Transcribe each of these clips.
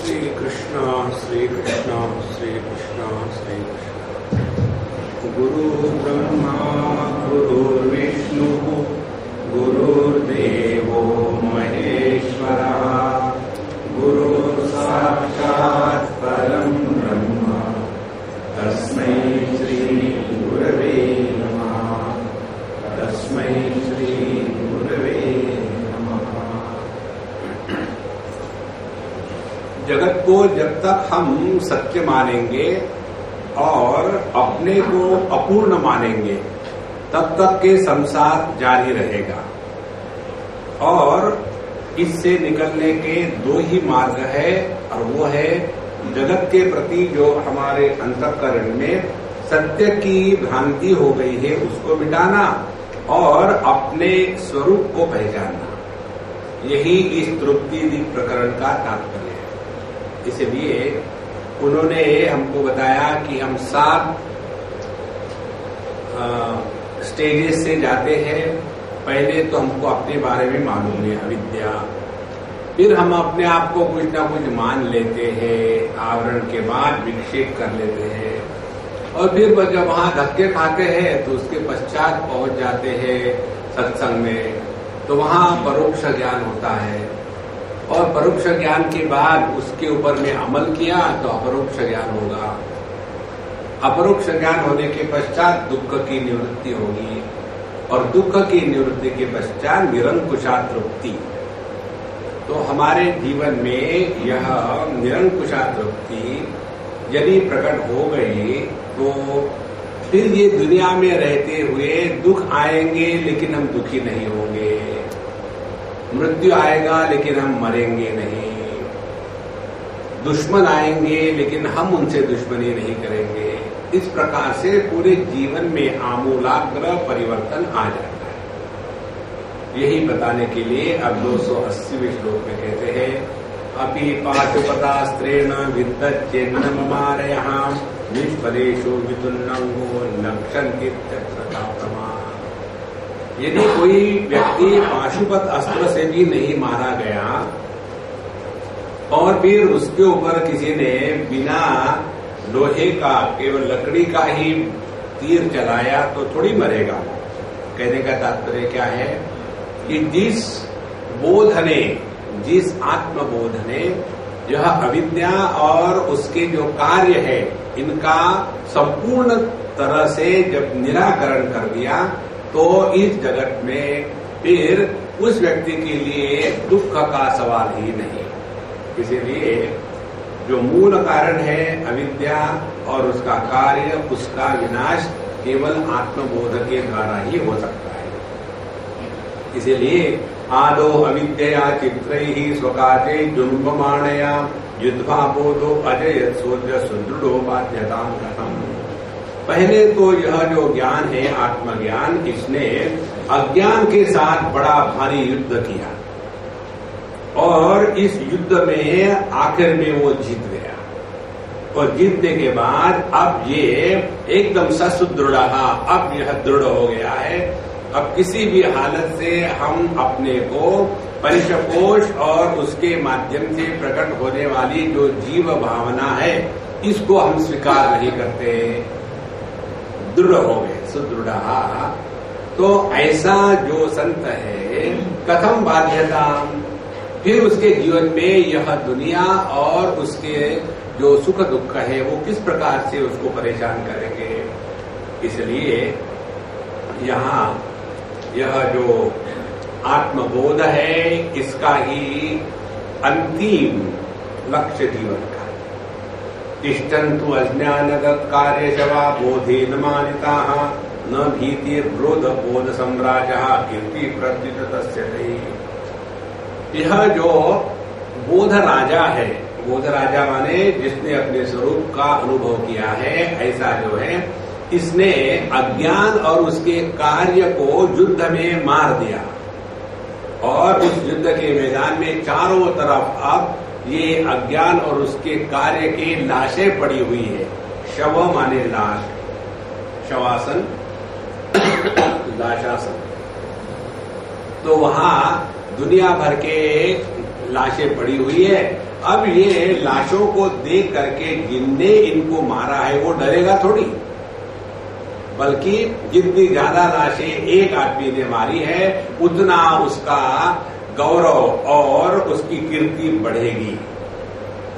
श्री कृष्ण श्री कृष्ण श्री कृष्ण श्री कृष्ण। गुरु ब्रह्मा गुरुर्विष्णु गुरुर्देवो महेश्वरः गुरुः साक्षात् परं ब्रह्म तस्मै श्री गुरवे नमः। तस्मै श्री गुरवे नमः। जगत को जब तक हम सत्य मानेंगे और अपने को अपूर्ण मानेंगे तब तक के संसार जारी रहेगा। और इससे निकलने के दो ही मार्ग है, और वो है जगत के प्रति जो हमारे अंतःकरण में सत्य की भ्रांति हो गई है उसको मिटाना और अपने स्वरूप को पहचानना। यही इस तृप्ति प्रकरण का तात्पर्य है। इसलिए उन्होंने हमको बताया कि हम 7 स्टेजेस से जाते हैं। पहले तो हमको अपने बारे में मालूम है, अविद्या। फिर हम अपने आप को कुछ ना कुछ मान लेते हैं, आवरण के बाद विक्षेप कर लेते हैं, और फिर जब वहां धक्के खाते हैं तो उसके पश्चात पहुंच जाते हैं सत्संग में, तो वहां परोक्ष ज्ञान होता है। और परोक्ष ज्ञान के बाद उसके ऊपर में अमल किया तो अपरोक्ष ज्ञान होगा। अपरोक्ष ज्ञान होने के पश्चात दुख की निवृत्ति होगी, और दुख की निवृत्ति के पश्चात निरंकुशा तृप्ति। तो हमारे जीवन में यह निरंकुशा तृप्ति यदि प्रकट हो गई तो फिर ये दुनिया में रहते हुए दुख आएंगे लेकिन हम दुखी नहीं होंगे, मृत्यु आएगा लेकिन हम मरेंगे नहीं, दुश्मन आएंगे लेकिन हम उनसे दुश्मनी नहीं करेंगे। इस प्रकार से पूरे जीवन में आमूलाग्र परिवर्तन आ जाता है। यही बताने के लिए अब 280वें श्लोक में कहते हैं, अपि पाशुपतास्त्रेण विद्यच्चेन्न ममारयः निष्फलेषु वितुन्नंगो नक्षन्ति तत्र प्रमाः। यदि कोई व्यक्ति पाशुपत अस्त्र से भी नहीं मारा गया और फिर उसके ऊपर किसी ने बिना लोहे का केवल लकड़ी का ही तीर चलाया तो थोड़ी मरेगा। कहने का तात्पर्य क्या है कि जिस आत्मबोध ने यह अविद्या और उसके जो कार्य है इनका संपूर्ण तरह से जब निराकरण कर दिया तो इस जगत में फिर उस व्यक्ति के लिए दुख का सवाल ही नहीं। इसीलिए जो मूल कारण है अविद्या और उसका कार्य, उसका विनाश केवल आत्मबोध के द्वारा ही हो सकता है। इसीलिए आदो अविद्या चित्रैहि स्वकाचे जुम्बमाणया युद्धा बोधो अजय सोद्य सुदृढ़ो बाध्यतां गतम्। पहले तो यह जो ज्ञान है आत्मज्ञान, इसने अज्ञान के साथ बड़ा भारी युद्ध किया और इस युद्ध में आखिर में वो जीत गया। और जीतने के बाद अब ये एकदम ससुदृढ़, अब यह दृढ़ हो गया है। अब किसी भी हालत से हम अपने को पंचकोश और उसके माध्यम से प्रकट होने वाली जो जीव भावना है इसको हम स्वीकार नहीं करते, दृढ़ हो गए, सुदृढ़। तो ऐसा जो संत है कथम बाध्यता, फिर उसके जीवन में यह दुनिया और उसके जो सुख दुख है वो किस प्रकार से उसको परेशान करेंगे। इसलिए यहाँ यह जो आत्मबोध है इसका ही अंतिम लक्ष्य जीवन का। तिष्ठन्तु अज्ञानगत कार्यशवा बोधेन मानिताः न भीति क्रोध बोध सम्राजः कीर्ति प्रत्युत तस्यते। यह जो बोध राजा है, बोध राजा माने जिसने अपने स्वरूप का अनुभव किया है, ऐसा जो है इसने अज्ञान और उसके कार्य को युद्ध में मार दिया। और उस युद्ध के मैदान में चारों तरफ अब ये अज्ञान और उसके कार्य की लाशें पड़ी हुई है। शव माने लाश, शवासन लाशासन। तो वहां दुनिया भर के लाशें पड़ी हुई है अब ये लाशों को देख करके जिनने इनको मारा है वो डरेगा थोड़ी, बल्कि जितनी ज्यादा लाशें एक आदमी ने मारी है उतना उसका गौरव और उसकी कीर्ति बढ़ेगी।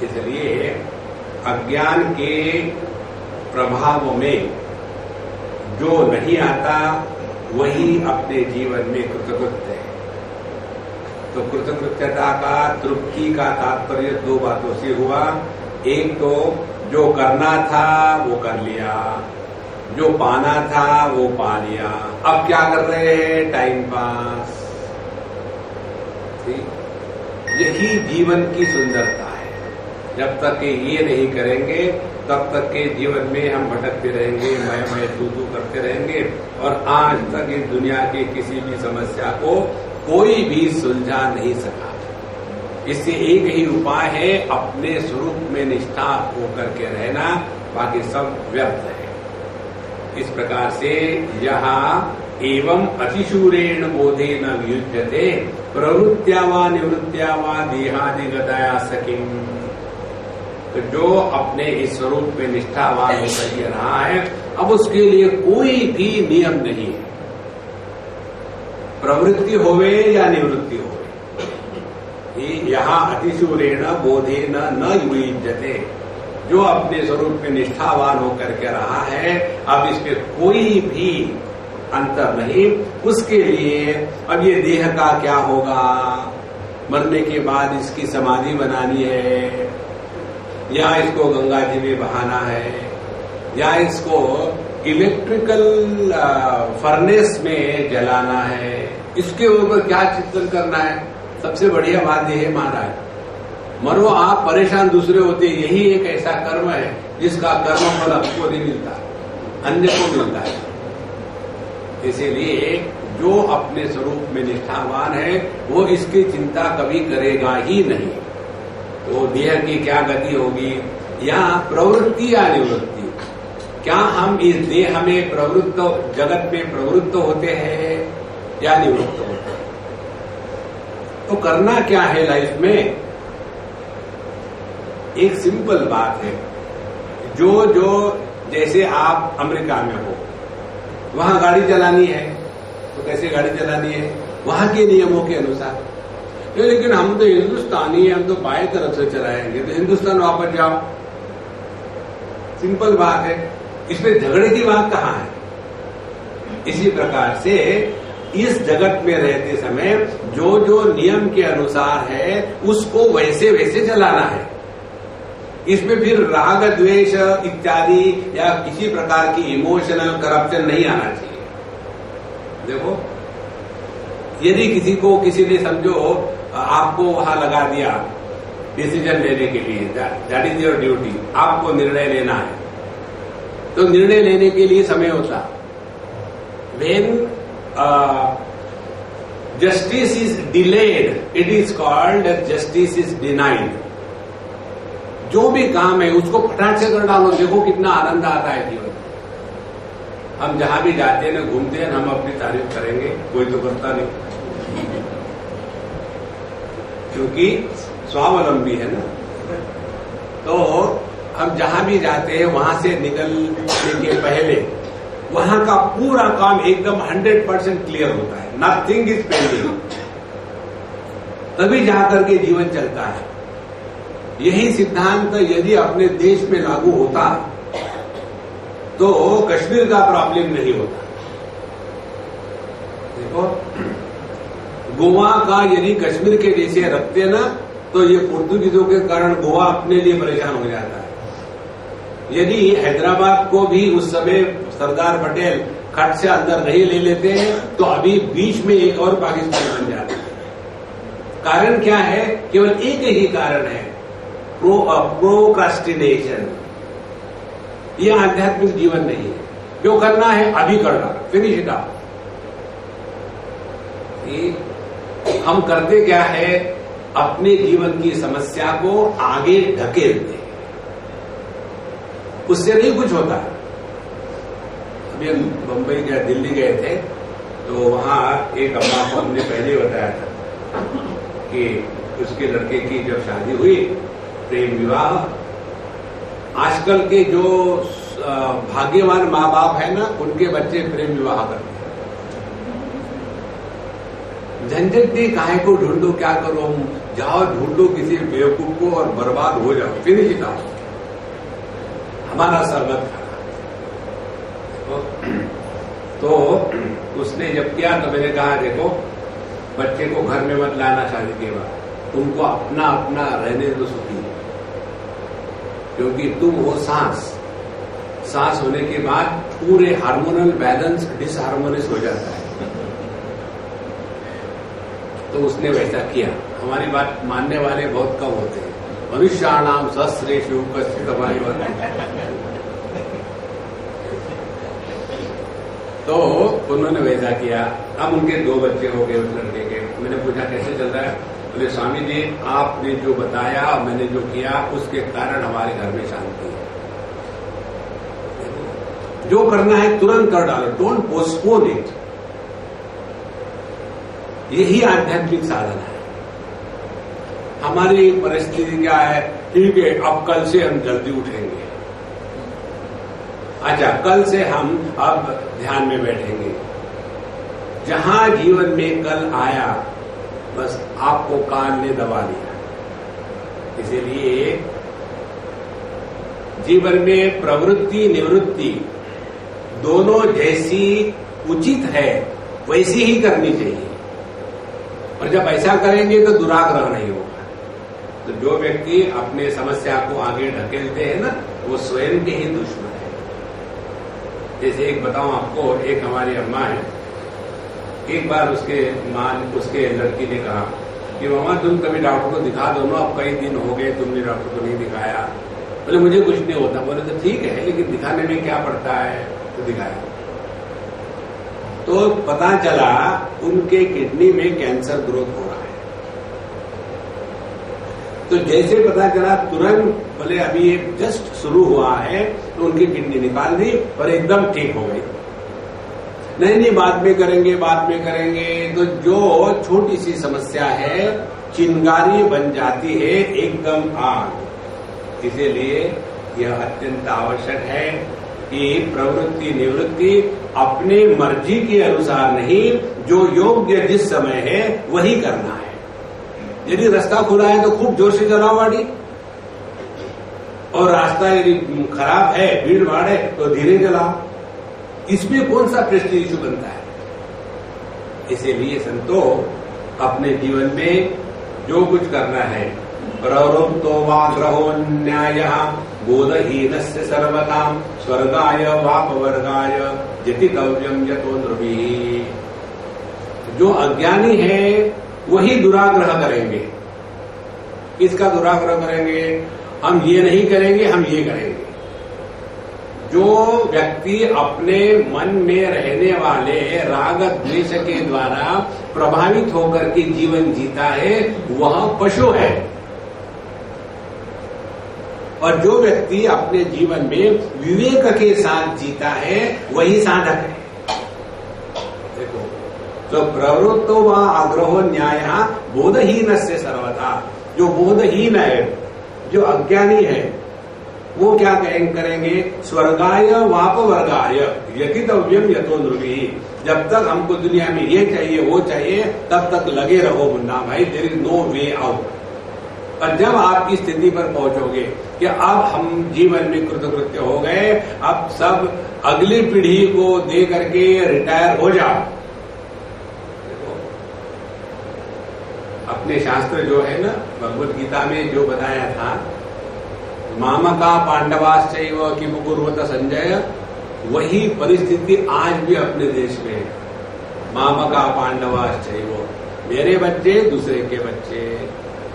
इसलिए अज्ञान के प्रभाव में जो नहीं आता वही अपने जीवन में कृतकृत्य है। तो कृतकृत्यता का, तृप्ति का तात्पर्य दो बातों से हुआ। एक तो जो करना था वो कर लिया, जो पाना था वो पा लिया, अब क्या कर रहे हैं? Time pass. यही जीवन की सुंदरता है। जब तक कि ये नहीं करेंगे तब तक के जीवन में हम भटकते रहेंगे, मैं तू करते रहेंगे और आज तक इस दुनिया की किसी भी समस्या को कोई भी सुलझा नहीं सका। इससे एक ही उपाय है, अपने स्वरूप में निष्ठा होकर के रहना, बाकी सब व्यर्थ है। इस प्रकार से यहाँ एवं अतिशूरेण बोधेन वियुज्यते प्रवृत्त्या वा निवृत्त्या वा देहादिगतया सकिम। तो जो अपने इस स्वरूप में निष्ठावान होकर के रहा है, अब उसके लिए कोई भी नियम नहीं है, प्रवृत्ति होवे या निवृत्ति होवे। यहाँ अतिशूरेण बोधेन न युज्यते, जो अपने स्वरूप में निष्ठावान होकर के रहा है, अब इसमें कोई भी अंतर नहीं। उसके लिए अब ये देह का क्या होगा, मरने के बाद इसकी समाधि बनानी है, या इसको गंगा जी में बहाना है, या इसको इलेक्ट्रिकल फर्नेस में जलाना है, इसके ऊपर क्या चिंतन करना है। सबसे बढ़िया बात यह है महाराज, मरो आप, परेशान दूसरे होते, यही एक ऐसा कर्म है जिसका कर्म फल आपको नहीं मिलता, अन्य को मिलता है। इसीलिए जो अपने स्वरूप में निष्ठावान है वो इसकी चिंता कभी करेगा ही नहीं। तो देह की क्या गति होगी, या प्रवृत्ति या निवृत्ति। क्या हम इस देह में प्रवृत्त, जगत में प्रवृत्त होते हैं या निवृत्त होते हैं? तो करना क्या है लाइफ में? एक सिंपल बात है, जो जैसे आप अमेरिका में हो, वहां गाड़ी चलानी है, तो कैसे गाड़ी चलानी है? वहां के नियमों के अनुसार। लेकिन हम तो हिंदुस्तानी हैं, हम तो बाएं तरफ से चलाएंगे, तो हिंदुस्तान वापस जाओ। सिंपल बात है, इसमें झगड़े की बात कहाँ है? इसी प्रकार से इस जगत में रहते समय जो नियम के अनुसार है उसको वैसे वैसे चलाना है। इसमें फिर राग द्वेष इत्यादि या किसी प्रकार की इमोशनल करप्शन नहीं आना चाहिए। देखो, यदि किसी ने समझो आपको वहां लगा दिया डिसीजन लेने के लिए, दैट इज योर ड्यूटी, आपको निर्णय लेना है, तो निर्णय लेने के लिए समय होता। When justice is delayed it is called justice is denied. जो भी काम है उसको फटाक से कर डालो, देखो कितना आनंद आता है जीवन में। हम जहां भी जाते हैं ना, घूमते हैं, हम अपनी तारीफ करेंगे, कोई तो करता नहीं, क्योंकि स्वावलंबी है ना। तो हम जहां भी जाते हैं वहां से निकलने के पहले वहां का पूरा काम एकदम 100% क्लियर होता है, नथिंग इज पेंडिंग, तभी जाकर के जीवन चलता है। यही सिद्धांत यदि अपने देश में लागू होता तो कश्मीर का प्रॉब्लम नहीं होता। देखो, गोवा का यदि कश्मीर के जैसे रखते ना, तो ये पोर्तुगीजों के कारण गोवा अपने लिए परेशान हो जाता है। यदि हैदराबाद को भी उस समय सरदार पटेल खट से अंदर नहीं ले लेते हैं तो अभी बीच में एक और पाकिस्तान बन जाता है। कारण क्या है? केवल एक ही कारण है, प्रोक्रास्टिनेशन। यह आध्यात्मिक जीवन नहीं है। जो करना है अभी करना, फिनिश इट ऑफ। हम करते क्या है? अपने जीवन की समस्या को आगे ढकेलते हैं, उससे नहीं कुछ होता। अभी हम बंबई गए, दिल्ली गए थे, तो वहां एक अम्मा को हमने पहले बताया था कि उसके लड़के की जब शादी हुई प्रेम विवाह। आजकल के जो भाग्यवान माँ बाप है ना, उनके बच्चे प्रेम विवाह करते हैं। झंझट नहीं, काहे को ढूंढो, क्या करो, जाओ ढूंढो किसी बेवकूफ को और बर्बाद हो जाओ, फिनिश इट ऑफ, हमारा सरबत खड़ा। तो उसने जब किया तो मैंने कहा देखो, बच्चे को घर में मत लाना शादी के बाद, तुमको अपना अपना रहने दो सुखी, क्योंकि तुम हो सांस होने के बाद पूरे हार्मोनल बैलेंस डिसहार्मोनियस हो जाता है। तो उसने वैसा किया। हमारी बात मानने वाले बहुत कम होते हैं। मनुष्याणाम सहस्रेषु कश्चित् हमारी बात। तो उन्होंने वैसा किया। अब उनके 2 बच्चे हो गए उस लड़के के। मैंने पूछा कैसे चल रहा है? बोले स्वामी जी, आपने जो बताया, मैंने जो किया, उसके कारण हमारे घर में शांति है। जो करना है तुरंत कर डालो, डोंट पोस्टपोन इट। यही आध्यात्मिक साधना है। हमारी परिस्थिति क्या है? ठीक है, अब कल से हम जल्दी उठेंगे। अच्छा, कल से हम अब ध्यान में बैठेंगे। जहां जीवन में कल आया, बस आपको काल ने दबा दिया। इसीलिए जीवन में प्रवृत्ति निवृत्ति दोनों जैसी उचित है, वैसी ही करनी चाहिए। और जब ऐसा करेंगे तो दुराग्रह नहीं होगा। तो जो व्यक्ति अपने समस्या को आगे ढकेलते हैं ना, वो स्वयं के ही दुश्मन है। जैसे एक बताऊं आपको, एक हमारी अम्मा है। एक बार उसके लड़की ने कहा कि मामा तुम कभी डॉक्टर को दिखा दो ना, अब कई दिन हो गए तुमने डॉक्टर को नहीं दिखाया। बोले मुझे कुछ नहीं होता। बोले तो ठीक है, लेकिन दिखाने में क्या पड़ता है? तो दिखाया तो पता चला उनके किडनी में कैंसर ग्रोथ हो रहा है। तो जैसे पता चला तुरंत बोले अभी ये जस्ट शुरू हुआ है, तो उनकी किडनी निकाल दी और एकदम ठीक हो गई। नहीं बाद में करेंगे। तो जो छोटी सी समस्या है चिंगारी बन जाती है एकदम आग। इसीलिए यह अत्यंत आवश्यक है कि प्रवृत्ति निवृत्ति अपने मर्जी के अनुसार नहीं, जो योग्य जिस समय है वही करना है। यदि रास्ता खुला है तो खूब जोर से चलाओ गाड़ी, और रास्ता यदि खराब है, भीड़ भाड़ है, तो धीरे चलाओ। इसमें कौन सा प्रेस्टीज इशू बनता है? इसीलिए संतो अपने जीवन में जो कुछ करना है, प्रवृत्तो वा ग्रहो न्यायः बोधहीनस्य सर्वतां स्वर्गाय वापवर्गाय जतितव्यं यतो नृभिः। जो अज्ञानी है वही दुराग्रह करेंगे। किसका दुराग्रह करेंगे? हम ये नहीं करेंगे, हम ये करेंगे। जो व्यक्ति अपने मन में रहने वाले राग द्वेष के द्वारा प्रभावित होकर के जीवन जीता है, वह पशु है। और जो व्यक्ति अपने जीवन में विवेक के साथ जीता है, वही साधक है। देखो, तो प्रवृत्तो व आग्रहो न्यायः बोधहीनस्य सर्वथा। जो बोधहीन है, जो अज्ञानी है, वो क्या करेंगे? स्वर्गाय वापवर्गाय यतितव्यं यतो नृभिः। जब तक हमको दुनिया में ये चाहिए वो चाहिए, तब तक लगे रहो Munna Bhai, there is no way out. और जब आपकी स्थिति पर पहुंचोगे कि अब हम जीवन में कृतकृत्य हो गए, अब सब अगली पीढ़ी को दे करके रिटायर हो जाओ। अपने शास्त्र जो है ना, भगवत गीता में जो बताया था, मामका पांडवाश्चैव किम कुर्वत संजय, वही परिस्थिति आज भी अपने देश में है। मामका पांडवाश्चैव, मेरे बच्चे दूसरे के बच्चे,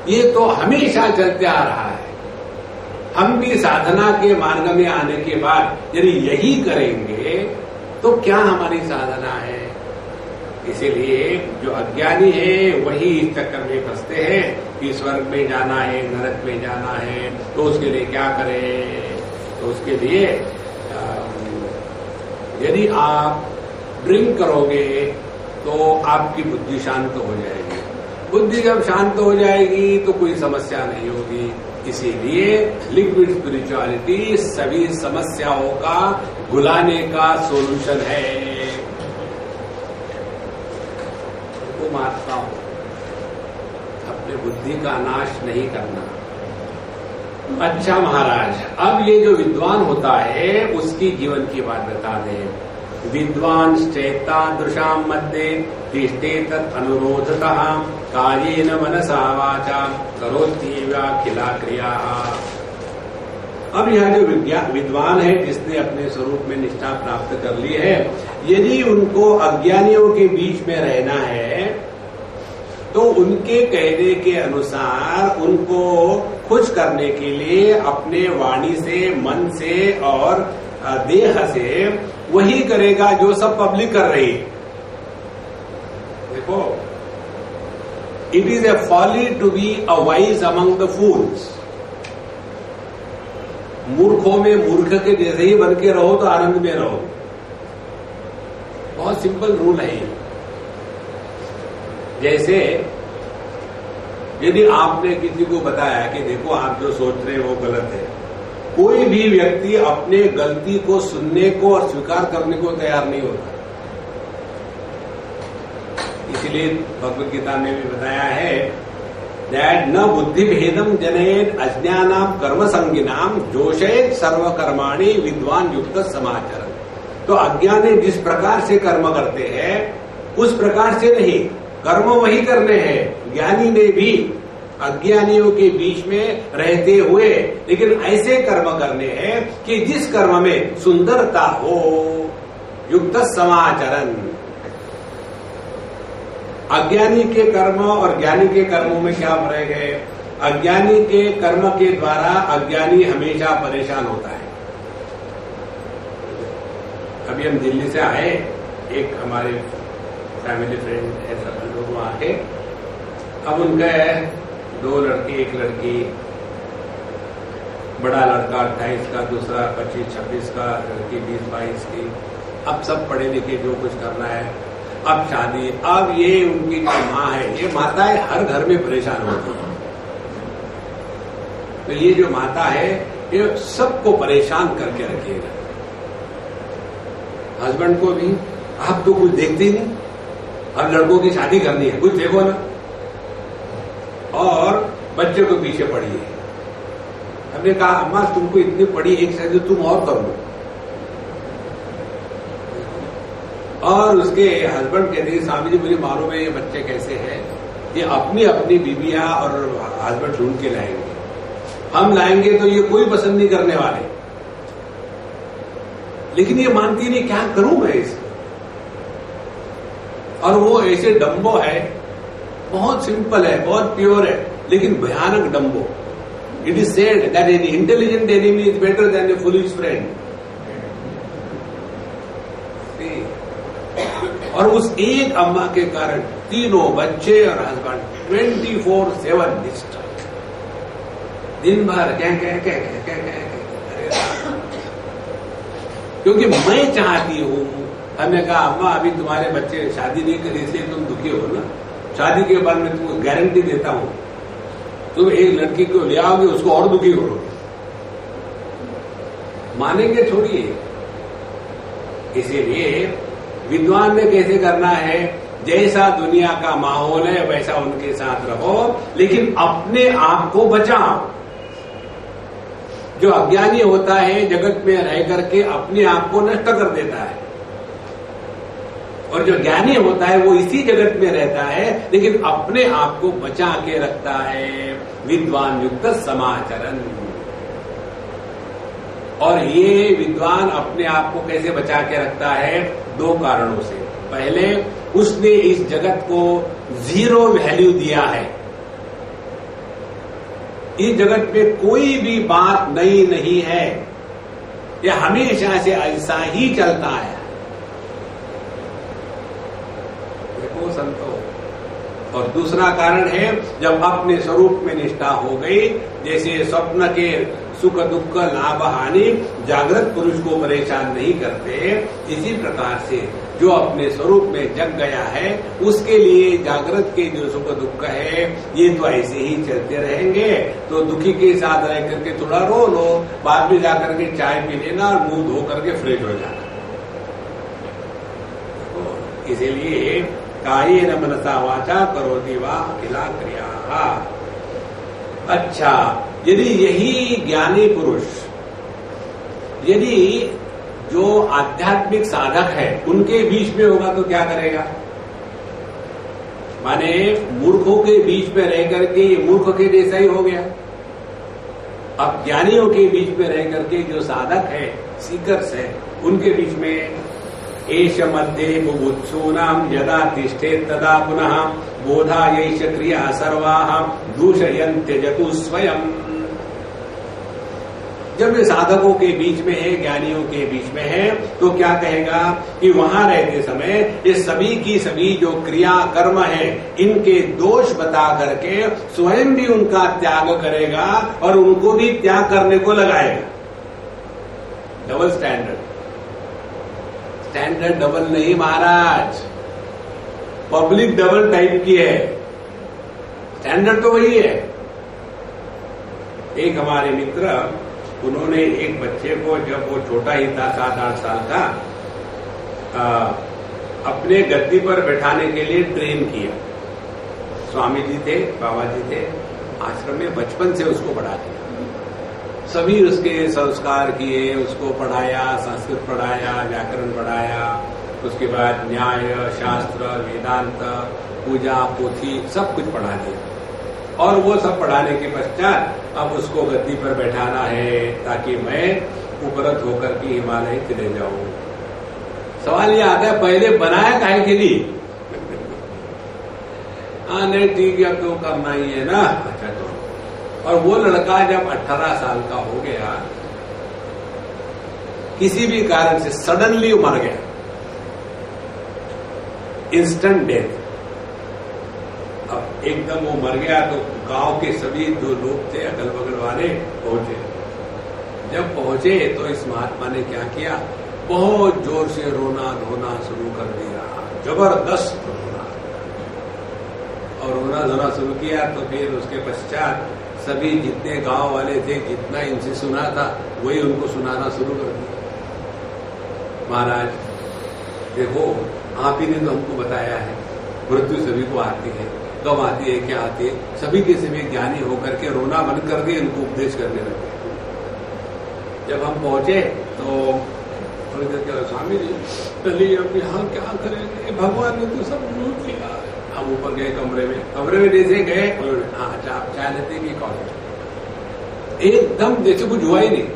ये तो हमेशा चलते आ रहा है। हम भी साधना के मार्ग में आने के बाद यदि यही करेंगे तो क्या हमारी साधना है? इसीलिए जो अज्ञानी है वही इस चक्कर में फंसते हैं कि स्वर्ग में जाना है, नरक में जाना है, तो उसके लिए क्या करें? तो उसके लिए यदि आप ड्रिंक करोगे तो आपकी बुद्धि शांत हो जाएगी। बुद्धि जब शांत हो जाएगी तो कोई समस्या नहीं होगी। इसीलिए लिक्विड स्पिरिचुअलिटी सभी समस्याओं का भुलाने का सॉल्यूशन है। वो मानता हूं, अपने बुद्धि का नाश नहीं करना। अच्छा महाराज, अब ये जो विद्वान होता है उसकी जीवन की बात बता दें। विद्वान चैतादृशाम मध्य तिष्ठे तत् अनुरोधतः कायेन मनसा वाचा करोत्येवाखिला क्रिया। अब यह जो विद्वान है जिसने अपने स्वरूप में निष्ठा प्राप्त कर ली है, यदि उनको अज्ञानियों के बीच में रहना है तो उनके कहने के अनुसार उनको खुश करने के लिए अपने वाणी से, मन से और देह से वही करेगा जो सब पब्लिक कर रही है। देखो, it is a folly to be a wise among the fools. मूर्खों में मूर्ख के जैसे ही बन के रहो तो आनंद में रहो। बहुत सिंपल रूल है ये। जैसे यदि आपने किसी को बताया कि देखो आप जो सोच रहे हैं वो गलत है, कोई भी व्यक्ति अपने गलती को सुनने को और स्वीकार करने को तैयार नहीं होता। इसलिए भगवद गीता में भी बताया है दैट न बुद्धि भेदम जनेत अज्ञानाम कर्म संगिनाम जोशेत सर्वकर्माणि विद्वान युक्त समाचरण। तो अज्ञानी जिस प्रकार से कर्म करते हैं उस प्रकार से नहीं, कर्म वही करने हैं। ज्ञानी ने भी अज्ञानियों के बीच में रहते हुए लेकिन ऐसे कर्म करने हैं कि जिस कर्म में सुंदरता हो, युक्त समाचरण। अज्ञानी के कर्म और ज्ञानी के कर्मों में क्या फर्क है? अज्ञानी के कर्म के द्वारा अज्ञानी हमेशा परेशान होता है। अभी हम दिल्ली से आए, एक हमारे फैमिली फ्रेंड है, सब लोग वहां के। अब उनका 2 लड़के, एक लड़की, बड़ा लड़का 28 का, दूसरा 25-26 का, लड़की 20-22 की। अब सब पढ़े लिखे जो कुछ करना है, अब शादी। अब ये उनकी जो माँ है, ये माताएं हर घर में परेशान होती है। तो ये जो माता है ये सबको परेशान करके रखेगा। हस्बैंड को भी, आप तो कुछ देखते ही नहीं, अब लड़कों की शादी करनी है, कुछ देखो ना। और बच्चे को पीछे पड़ी है। हमने कहा अम्मा तुमको इतनी पड़ी, एक शादी तुम और कर लो। और उसके हस्बैंड कहते हैं स्वामी जी मुझे मालूम है ये बच्चे कैसे हैं, ये अपनी अपनी बीबियां और हस्बैंड ढूंढ के लाएंगे, हम लाएंगे तो ये कोई पसंद नहीं करने वाले। लेकिन ये मानती नहीं, क्या करूं मैं इसको। और वो ऐसे डम्बो है, बहुत सिंपल है, बहुत प्योर है, लेकिन भयानक Dumbo. It is said that an intelligent enemy is better than A foolish friend. और उस एक अम्मा के कारण तीनों बच्चे और हस्बैंड 24/7 डिस्टर्ब, दिन भर क्या क्योंकि मैं चाहती हूं। हमने कहा अम्मा अभी तुम्हारे बच्चे शादी नहीं करी इसलिए तुम दुखी हो ना, शादी के बाद मैं तुमको गारंटी देता हूं तुम एक लड़की को ले आओगे उसको और दुखी करोगे, मानेंगे छोड़िए। इसीलिए विद्वान ने कैसे करना है, जैसा दुनिया का माहौल है वैसा उनके साथ रहो, लेकिन अपने आप को बचाओ। जो अज्ञानी होता है जगत में रह करके अपने आप को नष्ट कर देता है, और जो ज्ञानी होता है वो इसी जगत में रहता है लेकिन अपने आप को बचा के रखता है। विद्वान युक्त समाचरण। और ये विद्वान अपने आप को कैसे बचा के रखता है? 2 कारणों से। पहले, उसने इस जगत को 0 वैल्यू दिया है। इस जगत में कोई भी बात नई नहीं है, यह हमेशा से ऐसा ही चलता है। देखो संतो। और दूसरा कारण है, जब अपने स्वरूप में निष्ठा हो गई, जैसे स्वप्न के सुख दुख लाभ हानि जागृत पुरुष को परेशान नहीं करते, इसी प्रकार से जो अपने स्वरूप में जग गया है उसके लिए जागृत के जो सुख दुख है ये तो ऐसे ही चलते रहेंगे। तो दुखी के साथ रह करके थोड़ा रो लो, बाद में जाकर के चाय पी लेना और मुंह धो करके फ्रेश हो जाना। तो इसीलिए कायेन मनसा वाचा करोति वा अखिला क्रिया। अच्छा, यदि यही ज्ञानी पुरुष, यदि जो आध्यात्मिक साधक है उनके बीच में होगा तो क्या करेगा? माने मूर्खों के बीच में रह करके ये मूर्ख के जैसा ही हो गया। अब ज्ञानियों के बीच में रह करके जो साधक है, सीकर्स है, उनके बीच में एष मध्ये बुभुत्सूनां यदा तिष्ठेत् तदा पुनः बोधायैष क्रिया सर्वाः दूषयन्त्यजतु स्वयं। जब ये साधकों के बीच में है, ज्ञानियों के बीच में है, तो क्या कहेगा कि वहां रहते समय ये सभी की सभी जो क्रिया कर्म है इनके दोष बता करके स्वयं भी उनका त्याग करेगा और उनको भी त्याग करने को लगाएगा। डबल स्टैंडर्ड, स्टैंडर्ड डबल नहीं महाराज, पब्लिक डबल टाइप की है, स्टैंडर्ड तो वही है। एक हमारे मित्र, उन्होंने एक बच्चे को, जब वो छोटा ही था 7-8 साल का, अपने गद्दी पर बैठाने के लिए ट्रेन किया। स्वामी जी थे, बाबा जी थे, आश्रम में बचपन से उसको पढ़ा दिया, सभी उसके संस्कार किए, उसको पढ़ाया, संस्कृत पढ़ाया, व्याकरण पढ़ाया, उसके बाद न्याय शास्त्र वेदांत पूजा पोथी सब कुछ पढ़ा दिया। और वो सब पढ़ाने के पश्चात अब उसको गद्दी पर बैठाना है ताकि मैं उपरत होकर के हिमालय चले जाऊं। सवाल ये आता है, पहले बनाया काहे के लिए? नहीं ठीक है, तो करना ही है ना, अच्छा तो। और वो लड़का जब 18 साल का हो गया, किसी भी कारण से सडनली मर गया, इंस्टेंट डेथ। अब एकदम वो मर गया तो गांव के सभी जो लोग थे अगल बगल वाले पहुंचे। जब पहुंचे तो इस महात्मा ने क्या किया, बहुत जोर से रोना धोना शुरू कर दिया, जबरदस्त रोना। और रोना धोना शुरू किया तो फिर उसके पश्चात सभी जितने गांव वाले थे, जितना इनसे सुना था वही उनको सुनाना शुरू कर दिया। महाराज देखो, आप ही ने तो हमको बताया है मृत्यु सभी को आती है, कब आती है, क्या आती है। सभी के सभी ज्ञानी होकर के रोना बंद कर दिए, इनको उपदेश करने लगे। जब हम पहुंचे तो स्वामी जी चलिए अब यहाँ क्या करेंगे, भगवान ने तो सब लूट लिया। हम ऊपर गए कमरे में जैसे गए, हाँ अच्छा आप चाय लेते कि कॉफी? एकदम जैसे कुछ हुआ ही नहीं।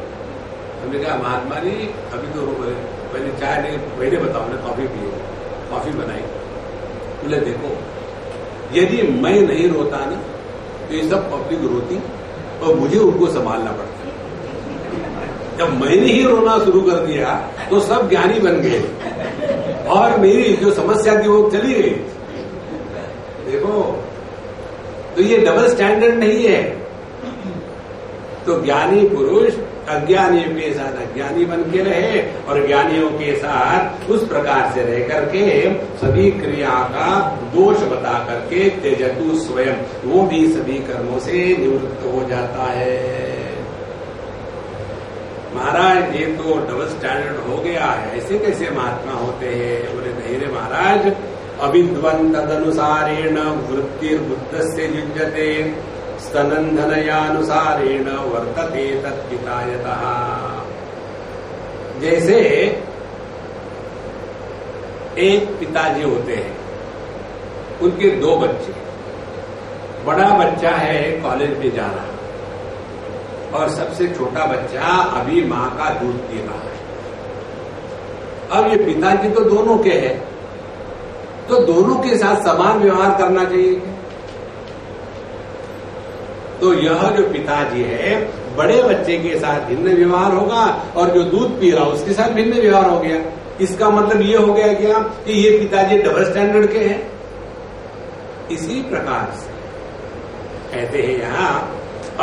हमने कहा महात्मा जी अभी तो पहले चाय नहीं, पहले बताओ ना, कॉफी पिए। कॉफी बनाई, बोले देखो यदि मैं नहीं रोता ना तो ये सब पब्लिक रोती और मुझे उनको संभालना पड़ता। जब मैंने ही रोना शुरू कर दिया तो सब ज्ञानी बन गए और मेरी जो समस्या थी वो चली गई। देखो, तो ये डबल स्टैंडर्ड नहीं है। तो ज्ञानी पुरुष अज्ञानियों के साथ अज्ञानी बन के रहे और ज्ञानियों के साथ उस प्रकार से रह करके सभी क्रिया का दोष बता करके त्यजतु स्वयं, वो भी सभी कर्मों से निवृत्त हो जाता है। महाराज ये तो डबल स्टैंडर्ड हो गया है, ऐसे कैसे महात्मा होते हैं? बोले नहीं रे महाराज, अविद्वन् तदनुसारेण वृत्तिर्बुद्धस्य युज्यते स्तनंधनयानुसारेण वर्तते तत्पितायतः। जैसे एक पिताजी होते हैं, उनके 2 बच्चे, बड़ा बच्चा है कॉलेज में जा रहा और सबसे छोटा बच्चा अभी मां का दूध पी रहा है। अब ये पिताजी तो दोनों के हैं, तो दोनों के साथ समान व्यवहार करना चाहिए। तो यह जो पिताजी है बड़े बच्चे के साथ भिन्न व्यवहार होगा और जो दूध पी रहा उसके साथ भिन्न व्यवहार हो गया। इसका मतलब ये हो गया क्या कि ये पिताजी डबल स्टैंडर्ड के हैं। इसी प्रकार से कहते हैं यहां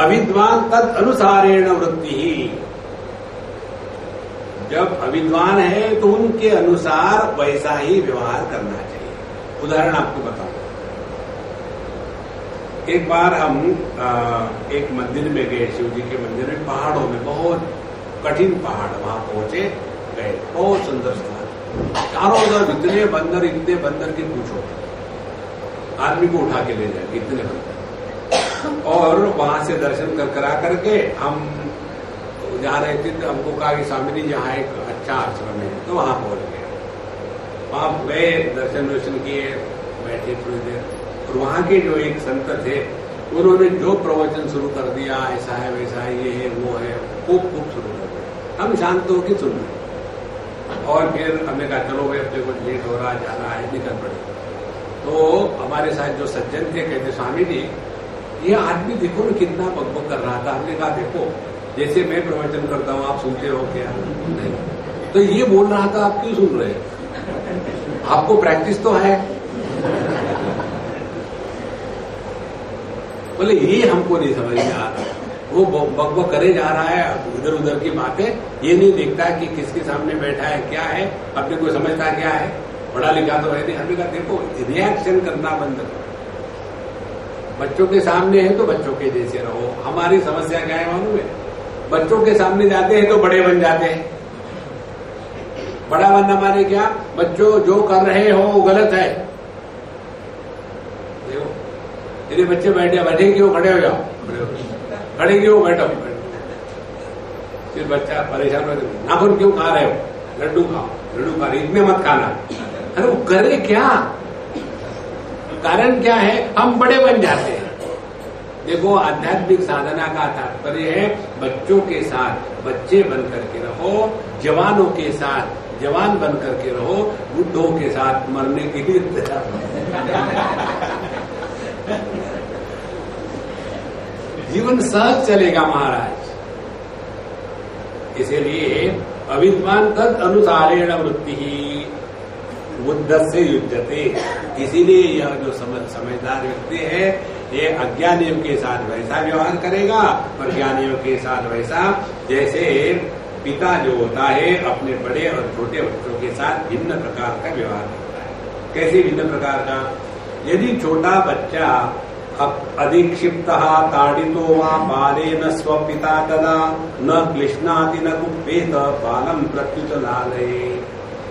अविद्वान तद अनुसारेण वृत्ति ही, जब अविद्वान है तो उनके अनुसार वैसा ही व्यवहार करना चाहिए। उदाहरण आपको बताऊं, एक बार हम एक मंदिर में गए, शिव जी के मंदिर में, पहाड़ों में, बहुत कठिन पहाड़, वहां पहुंचे गए, बहुत सुंदर स्थान, चारों तरफ इतने बंदर की पूछो, आदमी को उठा के ले जाए इतने बंदर। और वहां से दर्शन करा करके हम जहाँ रहते थे, हमको कहा कि स्वामी जी यहाँ एक अच्छा आश्रम है, तो वहां पहुंच गए। वहां गए, दर्शन वर्शन किए, बैठे थोड़ी देर, और वहां के जो एक संत थे उन्होंने जो प्रवचन शुरू कर दिया, ऐसा है वैसा है, ये है वो है, खूब शुरू कर दिया। हम शांत होकर सुन रहे, और फिर हमने कहा चलो भाई अपने कुछ लेट हो रहा, जाना है, निकल पड़े। तो हमारे साथ जो सज्जन थे कहते, स्वामी जी ये आदमी देखो ना कितना बकबक कर रहा था। हमने कहा देखो जैसे मैं प्रवचन करता हूँ आप सुनते हो क्या? नहीं। तो ये बोल रहा था, आप क्यों सुन रहे हैं? आपको प्रैक्टिस तो है। बोले ये हमको नहीं समझ में आ रहा, वो बकबक करे जा रहा है, इधर उधर की बातें, ये नहीं देखता कि किसके सामने बैठा है, क्या है, अपने को समझता क्या है, पढ़ा लिखा तो है नहीं। हमने कहा देखो रिएक्शन करना बंद करो, बच्चों के सामने है तो बच्चों के जैसे रहो। हमारी समस्या क्या है मालूम है? बच्चों के सामने जाते हैं तो बड़े बन जाते हैं। बड़ा बनना माने क्या? बच्चों जो कर रहे हो वो गलत है। देखो तेरे बच्चे बैठे क्यों, खड़े हो जाओ, खड़े क्यों, बैठो। फिर बच्चा परेशान हो, नाखून क्यों खा रहे हो, लड्डू खाओ, लड्डू खा रहे, इतने मत खाना। अरे वो करे क्या? कारण क्या है? हम बड़े बन जाते हैं। देखो आध्यात्मिक साधना का तात्पर्य है बच्चों के साथ बच्चे बन करके रहो, जवानों के साथ जवान बन करके रहो, बुढ़ों के साथ मरने के लिए जीवन सहज चलेगा महाराज। इसीलिए अविद्वान तद अनुसारेण वृत्ति ही बुद्ध से युद्धते। इसीलिए यह जो समझदार व्यक्ति है ये अज्ञानियों के साथ वैसा व्यवहार करेगा और ज्ञानियों के साथ वैसा। जैसे पिता जो होता है अपने बड़े और छोटे बच्चों के साथ भिन्न प्रकार का व्यवहार करता है। कैसे भिन्न प्रकार का? यदि छोटा बच्चा अधिक्षिप्त ताड़ितो वा बालेन स्वपिता तदा न क्लिश्नाति न कुप्येत बालम प्रत्युत लालये।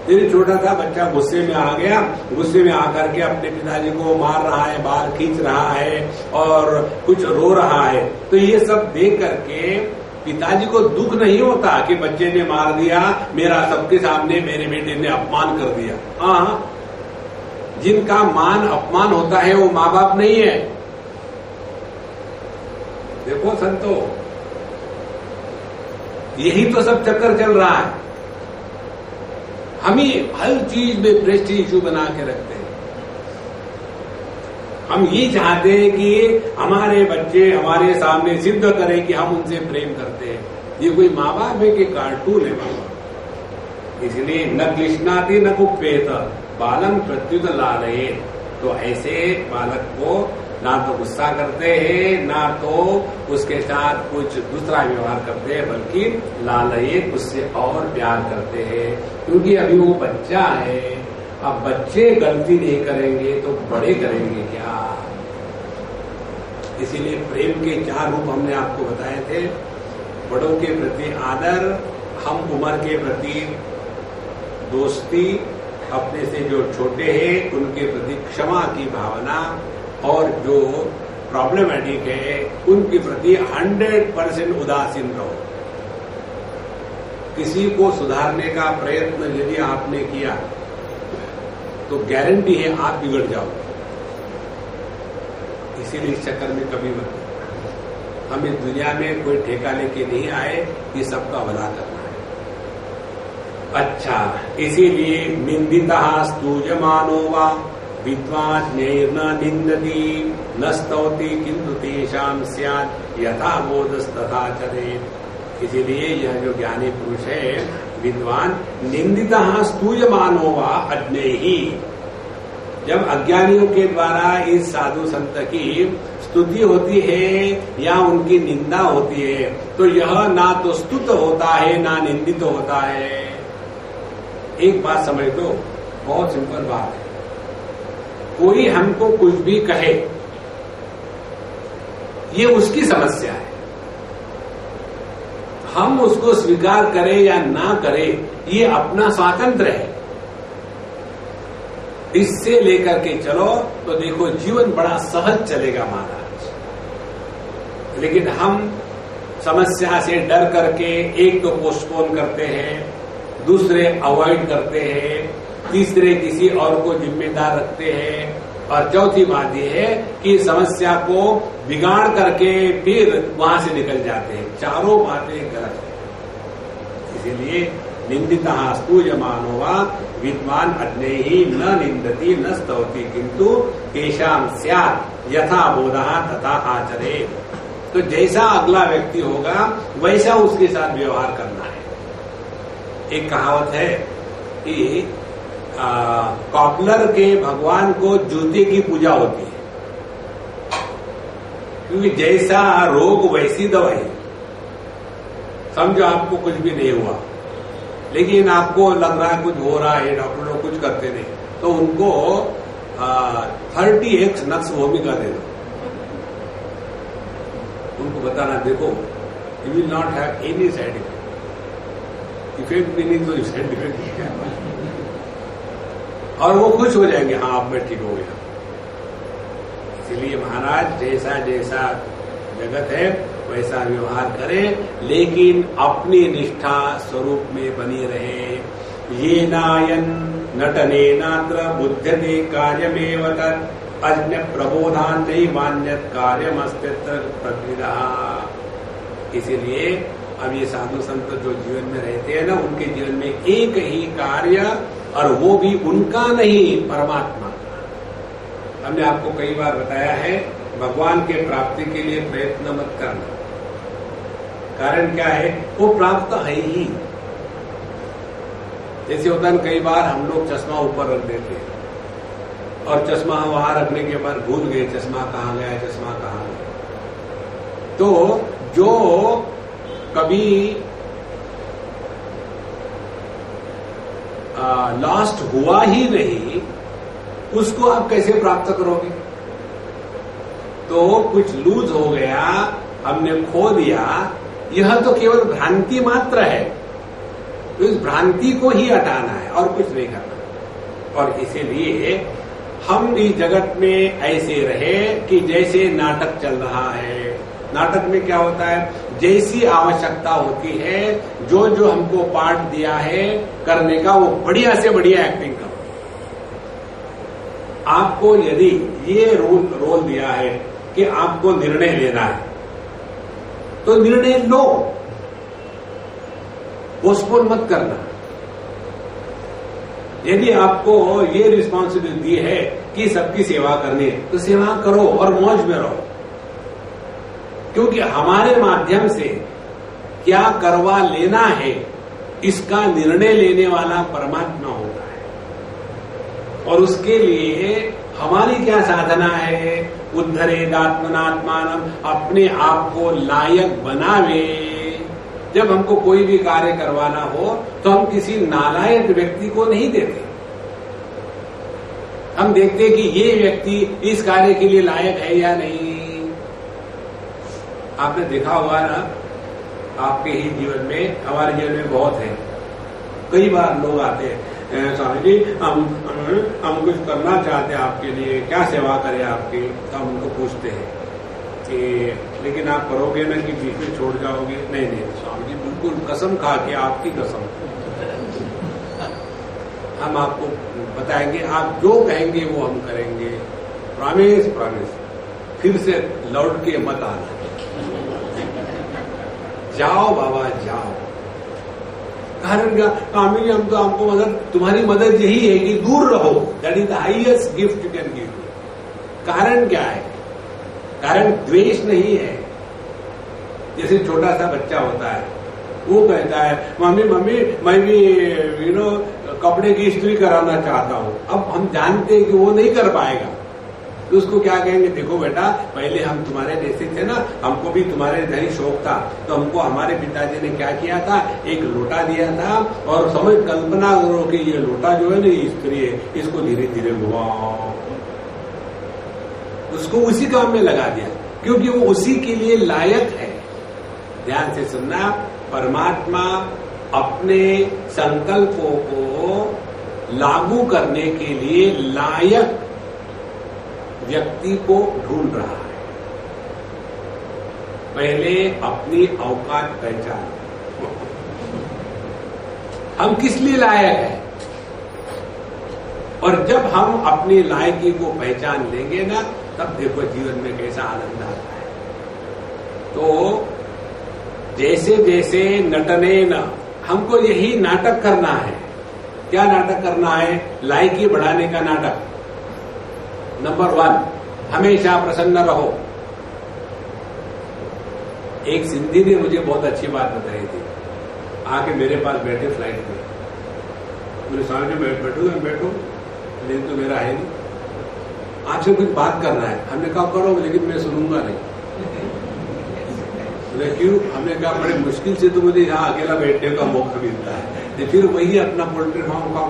यदि छोटा सा बच्चा गुस्से में आ गया, गुस्से में आकर के अपने पिताजी को मार रहा है, बाल खींच रहा है और कुछ रो रहा है, तो ये सब देख करके पिताजी को दुख नहीं होता कि बच्चे ने मार दिया, मेरा सबके सामने मेरे बेटे ने अपमान कर दिया। हाँ, जिनका मान अपमान होता है वो माँ बाप नहीं है। देखो संतो, यही तो सब चक्कर चल रहा है। हम ही हर चीज में प्रेस्टीज इशू बना के रखते हैं। हम ये चाहते हैं कि हमारे बच्चे हमारे सामने सिद्ध करें कि हम उनसे प्रेम करते हैं। ये कोई माँ बाप है कि कार्टून है माँ बाप? इसलिए न क्लिश्नाति न कुप्येत बालम प्रत्युत लालये। तो ऐसे बालक को ना तो गुस्सा करते हैं, ना तो उसके साथ कुछ दूसरा व्यवहार करते हैं, बल्कि लालये उससे और प्यार करते हैं, क्योंकि अभी वो बच्चा है। अब बच्चे गलती नहीं करेंगे तो बड़े करेंगे क्या? इसीलिए प्रेम के 4 रूप हमने आपको बताए थे। बड़ों के प्रति आदर, हम उम्र के प्रति दोस्ती, अपने से जो छोटे हैं उनके प्रति क्षमा की भावना, और जो प्रॉब्लमेटिक है उनके प्रति 100% उदासीन रहो। किसी को सुधारने का प्रयत्न यदि आपने किया तो गारंटी है आप बिगड़ जाओगे। इसीलिए इस चक्कर में कभी मत। हम इस दुनिया में कोई ठेका लेके नहीं आए कि सबका भला करना है। अच्छा, इसीलिए निंदिता स्तूयमानो वा विद्वान् न निंदति न स्तौति किंतु तेषां स्यात् यथा बोधस्तथा चरेत्। इसीलिए यह जो ज्ञानी पुरुष है विद्वान निंदितः स्तूयमानो वा अज्ञेयः, जब अज्ञानियों के द्वारा इस साधु संत की स्तुति होती है या उनकी निंदा होती है, तो यह ना तो स्तुत होता है ना निंदित होता है। एक बात समझ लो, बहुत सिंपल बात है। कोई हमको कुछ भी कहे, ये उसकी समस्या है। हम उसको स्वीकार करें या ना करें, ये अपना स्वातंत्र है। इससे लेकर के चलो तो देखो जीवन बड़ा सहज चलेगा महाराज। लेकिन हम समस्या से डर करके एक तो पोस्टपोन करते हैं, दूसरे अवॉइड करते हैं, तीसरे किसी और को जिम्मेदार रखते हैं, और चौथी बात यह है कि समस्या को बिगाड़ करके फिर वहां से निकल जाते हैं। चारों बातें गलत है। इसीलिए निंदितः स्तूयमानो वा विद्वान अज्ञेयः न निंदति न स्तौति किंतु तेषां स्यात् यथा बोधः तथा आचरेत्। तो जैसा अगला व्यक्ति होगा वैसा उसके साथ व्यवहार करना है। एक कहावत है कि कॉपलर के भगवान को जूते की पूजा होती है, क्योंकि जैसा रोग वैसी दवाई। समझो आपको कुछ भी नहीं हुआ, लेकिन आपको लग रहा है कुछ हो रहा है, डॉक्टर लोग कुछ करते नहीं, तो उनको 30x नक्स भूमिका दे दो। उनको बताना, देखो you will not have any side effect, effect भी नहीं तो साइड इफेक्ट नहीं है, और वो खुश हो जाएंगे, हाँ अब मैं ठीक हो गया। इसलिए महाराज जैसा जैसा जगत है वैसा व्यवहार करें, लेकिन अपनी निष्ठा स्वरूप में बनी रहे। ये नायन नटने नात्र बुध्यते कार्यमेव तत् अज्ञ प्रबोधान नहीं मान्यत कार्यमस्तित्र प्रकृता। इसीलिए अब ये साधु संत जो जीवन में रहते हैं ना, उनके जीवन में एक ही कार्य, और वो भी उनका नहीं, परमात्मा का। हमने आपको कई बार बताया है, भगवान के प्राप्ति के लिए प्रयत्न मत करना। कारण क्या है? वो प्राप्त है ही। जैसे होता है कई बार हम लोग चश्मा ऊपर रख देते हैं, और चश्मा वहां रखने के बाद भूल गए चश्मा कहाँ गया, चश्मा कहाँ गया। तो जो कभी लॉस्ट हुआ ही नहीं, उसको आप कैसे प्राप्त करोगे? तो कुछ लूज हो गया, हमने खो दिया, यह तो केवल भ्रांति मात्र है। तो इस भ्रांति को ही हटाना है और कुछ नहीं करना। और इसीलिए हम इस जगत में ऐसे रहे कि जैसे नाटक चल रहा है। नाटक में क्या होता है? जैसी आवश्यकता होती है, जो जो हमको पार्ट दिया है करने का, वो बढ़िया से बढ़िया एक्टिंग करो। आपको यदि ये रोल दिया है कि आपको निर्णय लेना है, तो निर्णय लो, पोस्टपोन मत करना। यदि आपको ये रिस्पॉन्सिबिलिटी दी है कि सबकी सेवा करनी है, तो सेवा करो और मौज में रहो। क्योंकि हमारे माध्यम से क्या करवा लेना है, इसका निर्णय लेने वाला परमात्मा होता है। और उसके लिए हमारी क्या साधना है? उद्धरेदात्मनात्मानम, अपने आप को लायक बनावे। जब हमको कोई भी कार्य करवाना हो तो हम किसी नालायक व्यक्ति को नहीं देते। हम देखते कि ये व्यक्ति इस कार्य के लिए लायक है या नहीं। आपने देखा होगा ना, आपके ही जीवन में, हमारे जीवन में बहुत है। कई बार लोग आते हैं, स्वामी जी हम कुछ करना चाहते हैं आपके लिए, क्या सेवा करें आपकी? तो हम उनको पूछते हैं कि लेकिन आप करोगे ना कि बीच में छोड़ जाओगे? नहीं नहीं स्वामी जी, बिल्कुल कसम खा के, आपकी कसम, हम आपको बताएंगे, आप जो कहेंगे वो हम करेंगे। Promise promise. फिर से लौट के मत आना। जाओ बाबा जाओ। कारण क्या? स्वामी जी हम तो आपको मदद, तुम्हारी मदद यही है कि दूर रहो। That is the highest gift you can give. कारण क्या है? कारण द्वेष नहीं है। जैसे छोटा सा बच्चा होता है, वो कहता है मम्मी मम्मी मैं भी कपड़े की इस्त्री कराना चाहता हूं। अब हम जानते हैं कि वो नहीं कर पाएगा, तो उसको क्या कहेंगे, देखो बेटा पहले हम तुम्हारे जैसे थे ना, हमको भी तुम्हारे जैसे शौक था, तो हमको हमारे पिताजी ने क्या किया था, एक लोटा दिया था और समझ कल्पना करो कि ये लोटा जो है ना ये स्त्री है, इसको धीरे धीरे घुमाओ, उसको उसी काम में लगा दिया क्योंकि वो उसी के लिए लायक है। ध्यान से सुनना, परमात्मा अपने संकल्पों को लागू करने के लिए लायक व्यक्ति को ढूंढ रहा है। पहले अपनी औकात पहचान, हम किस लिए लायक हैं, और जब हम अपनी लायकी को पहचान लेंगे ना, तब देखो जीवन में कैसा आनंद आता है। तो जैसे जैसे नटने न, हमको यही नाटक करना है। क्या नाटक करना है? लायकी बढ़ाने का नाटक। नंबर 1, हमेशा प्रसन्न रहो। एक सिंधी ने मुझे बहुत अच्छी बात बताई थी, आके मेरे पास बैठे फ्लाइट में, मेरे सामने बैठो बैठो, लेकिन तो मेरा है नहीं, आपसे कुछ बात करना है। हमने कहा करो, लेकिन मैं सुनूंगा नहीं। बोले क्यों? हमने कहा बड़े मुश्किल से तो मुझे यहाँ अकेला बैठने का मौका मिलता है। तो फिर वही अपना पोल्ट्री फार्म का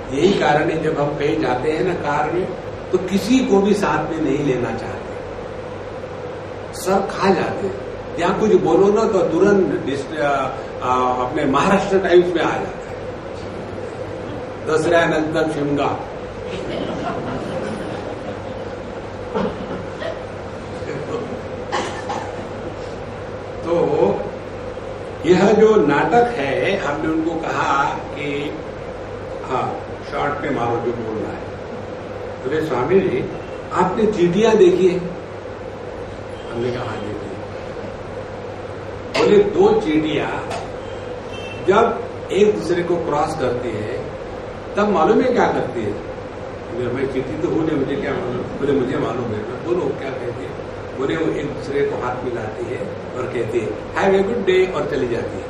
यही कारण है, जब हम कहीं जाते हैं ना कार में, तो किसी को भी साथ में नहीं लेना चाहते, सब खा जाते हैं। यहाँ कुछ बोलो ना तो तुरंत अपने महाराष्ट्र टाइम्स में आ जाता है, दसऱ्यानंतर शिमगा। तो यह जो नाटक है, हमने उनको कहा कि हाँ शॉर्ट में मारो जो बोल रहा है। बोले स्वामी जी आपने चींटियां देखी है? हमने कहा हाँ देखी। बोले 2 चींटियां जब एक दूसरे को क्रॉस करती है तब मालूम है क्या करती है? मैं चींटी तो हूं नहीं, मुझे क्या मालूम? बोले मुझे मालूम है। बोलो क्या कहती है? बोले वो एक दूसरे को हाथ मिलाती है और कहती है हैव ए गुड डे और चली जाती है।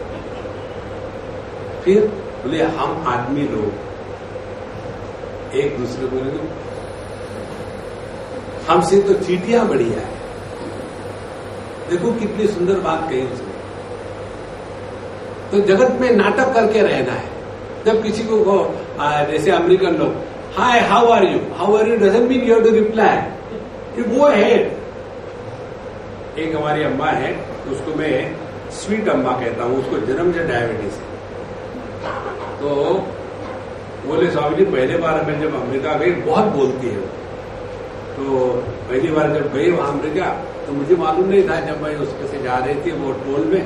फिर बोले हम आदमी लोग एक दूसरे को बोले हमसे तो चींटियां बढ़िया है। देखो कितनी सुंदर बात कही उसने। तो जगत में नाटक करके रहना है। जब किसी को जैसे अमेरिकन लोग hi how are you doesn't mean you have to reply, you go ahead. एक हमारी अम्मा है, उसको मैं स्वीट अम्मा कहता हूं, उसको जन्म से डायबिटीज है। तो बोले स्वामी जी पहले बार मैं जब अमेरिका गई, बहुत बोलती है, तो पहली बार जब गई वहां अमेरिका, तो मुझे मालूम नहीं था। जब मैं उसके से जा रही थी वो टोल में,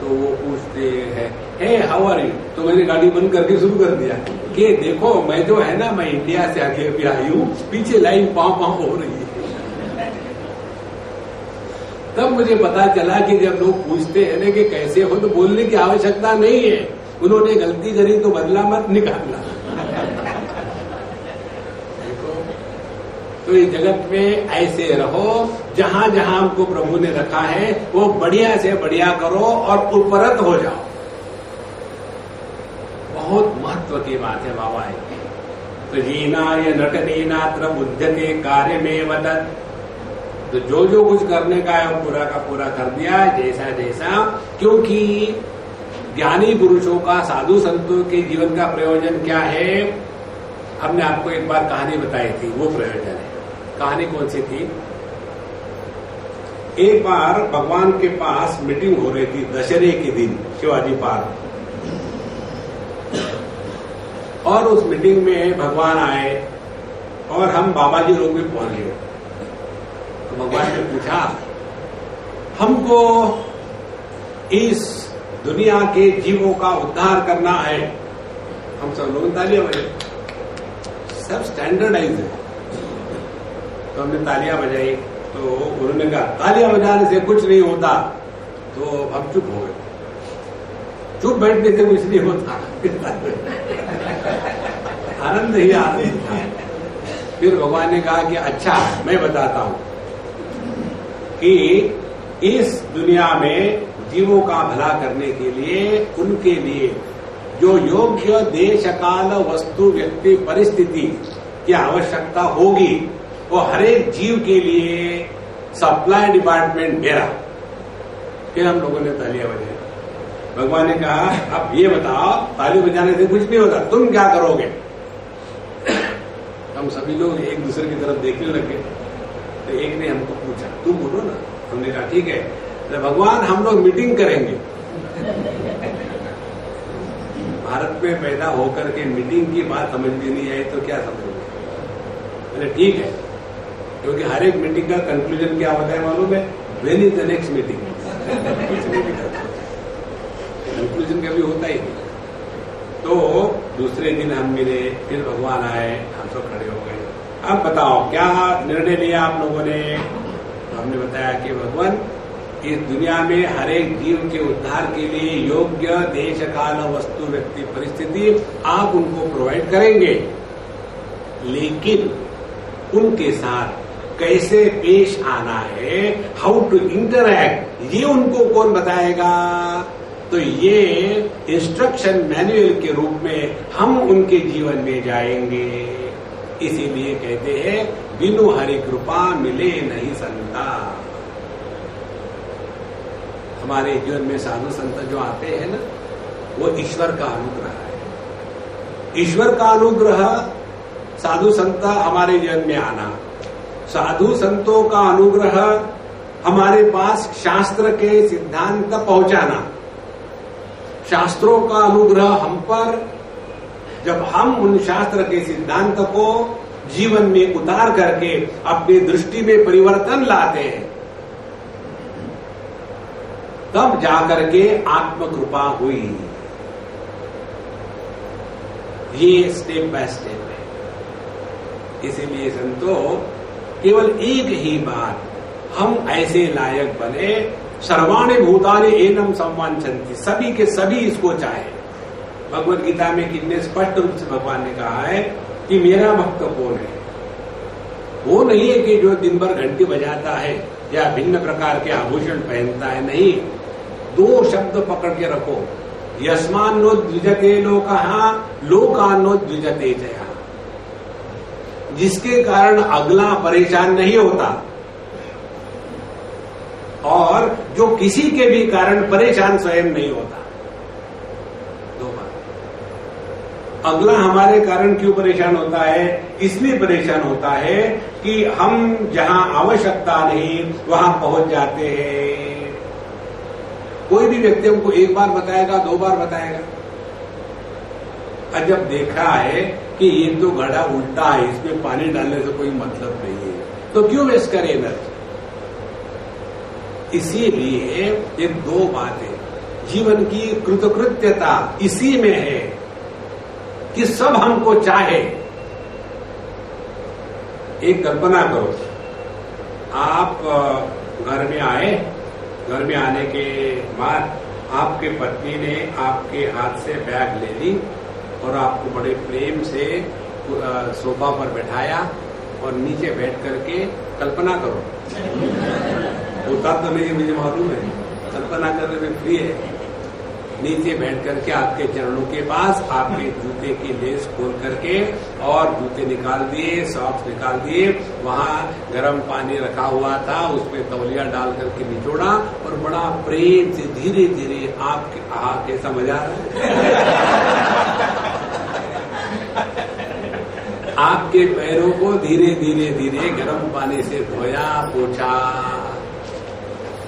तो वो पूछते हैं हे हाउ आर यू, तो मैंने गाड़ी बंद करके शुरू कर दिया कि देखो मैं जो है ना, मैं इंडिया से आके भी आई हूं, पीछे लाइन पांव हो रही है। तब मुझे पता चला कि जब लोग पूछते हैं ना कि कैसे हो, तो बोलने की आवश्यकता नहीं है। उन्होंने गलती करी तो बदला मत निकालना। तो इस जगत में ऐसे रहो, जहां जहां हमको प्रभु ने रखा है वो बढ़िया से बढ़िया करो और उपरत हो जाओ। बहुत महत्व की बात है बाबा। तो जीनाय नटनीनात्र बुद्धते कार्य में वदत। तो जो कुछ करने का है वो पूरा का पूरा कर दिया, जैसा जैसा। क्योंकि ज्ञानी पुरुषों का, साधु संतों के जीवन का प्रयोजन क्या है? हमने आपको एक बार कहानी बताई थी, वो प्रयोजन है। कहानी कौन सी थी? एक बार भगवान के पास मीटिंग हो रही थी दशहरे के दिन, शिवाजी पार्क। और उस मीटिंग में भगवान आए और हम बाबा जी लोग भी पहुंच गए। तो भगवान ने पूछा, हमको इस दुनिया के जीवों का उद्धार करना है। हम सब लोग तालियां बजाई, सब स्टैंडर्डाइज है। तो हमने तालियां बजाई, तो उन्होंने कहा तालियां बजाने से कुछ नहीं होता। तो हम चुप हो गए। चुप बैठने से कुछ नहीं होता, आनंद ही आनंद था। फिर भगवान ने कहा कि अच्छा मैं बताता हूं कि इस दुनिया में जीवों का भला करने के लिए, उनके लिए जो योग्य देश काल वस्तु व्यक्ति परिस्थिति की आवश्यकता होगी, वो हर एक जीव के लिए सप्लाई डिपार्टमेंट मेरा। फिर हम लोगों ने तालियां बजाई। भगवान ने कहा अब ये बताओ, ताली बजाने से कुछ नहीं होता, तुम क्या करोगे? हम सभी लोग एक दूसरे की तरफ देखने लगे। तो एक ने हमको पूछा तुम बोलो ना। हमने कहा ठीक है। तो भगवान हम लोग मीटिंग करेंगे। भारत में पैदा होकर के मीटिंग की बात समझ में नहीं आई तो क्या समझोगे? मैंने ठीक है, क्योंकि हर एक मीटिंग का कंक्लूजन क्या होता है मालूम है? When is the next meeting? Conclusion कभी होता ही नहीं। तो दूसरे दिन हम मिले, फिर भगवान आए, हम सब खड़े हो गए। अब बताओ क्या निर्णय लिया आप लोगों ने? तो हमने बताया कि भगवान इस दुनिया में हर एक जीव के उद्धार के लिए योग्य देश काल वस्तु व्यक्ति परिस्थिति आप उनको प्रोवाइड करेंगे, लेकिन उनके साथ कैसे पेश आना है, हाउ टू इंटरैक्ट, ये उनको कौन बताएगा? तो ये इंस्ट्रक्शन मैनुअल के रूप में हम उनके जीवन में जाएंगे। इसीलिए कहते हैं बिनु हरि कृपा मिले नहीं संता। हमारे जीवन में साधु संत जो आते हैं ना, वो ईश्वर का अनुग्रह है। ईश्वर का अनुग्रह साधु संत हमारे जीवन में आना, साधु संतों का अनुग्रह हमारे पास शास्त्र के सिद्धांत पहुंचाना, शास्त्रों का अनुग्रह हम पर, जब हम उन शास्त्र के सिद्धांत को जीवन में उतार करके अपनी दृष्टि में परिवर्तन लाते हैं, तब जाकर के आत्म कृपा हुई। ये स्टेप बाय स्टेप है। इसीलिए संतो केवल एक ही बार हम ऐसे लायक बने, सर्वाणि भूतानि एनम संवांछन्ति, सभी के सभी इसको चाहे। भगवद गीता में कितने स्पष्ट रूप से भगवान ने कहा है कि मेरा भक्त कौन है? वो नहीं है कि जो दिन भर घंटी बजाता है या भिन्न प्रकार के आभूषण पहनता है, नहीं। दो शब्द पकड़ के रखो, यस्मान्नो द्विजते लोकहा लोकान्नो द्विजते जया, जिसके कारण अगला परेशान नहीं होता और जो किसी के भी कारण परेशान स्वयं नहीं होता। दो बात। अगला हमारे कारण क्यों परेशान होता है? इसलिए परेशान होता है कि हम जहां आवश्यकता नहीं वहां पहुंच जाते हैं। कोई भी व्यक्ति हमको एक बार बताएगा, दो बार बताएगा, और जब देखा है कि ये तो घड़ा उल्टा है, इसमें पानी डालने से कोई मतलब नहीं है, तो क्यों वेस्ट करें एनर्जी? इसीलिए ये दो बातें, जीवन की कृतकृत्यता इसी में है कि सब हमको चाहे। एक कल्पना करो, आप घर में आए, घर में आने के बाद आपके पत्नी ने आपके हाथ से बैग ले ली और आपको बड़े प्रेम से सोफा पर बैठाया और नीचे बैठ करके कल्पना करो, होता तो नहीं मुझे मालूम है, कल्पना करने में प्रिय है। नीचे बैठ करके आपके चरणों के पास आपके जूते की लेस खोल करके और जूते निकाल दिए, सॉक्स निकाल दिए, वहां गर्म पानी रखा हुआ था, उसमें तौलिया डाल करके निचोड़ा और बड़ा प्रेम से धीरे धीरे आपके कैसा मजा आ रहा है? आपके पैरों को धीरे धीरे धीरे गर्म पानी से धोया, पोंछा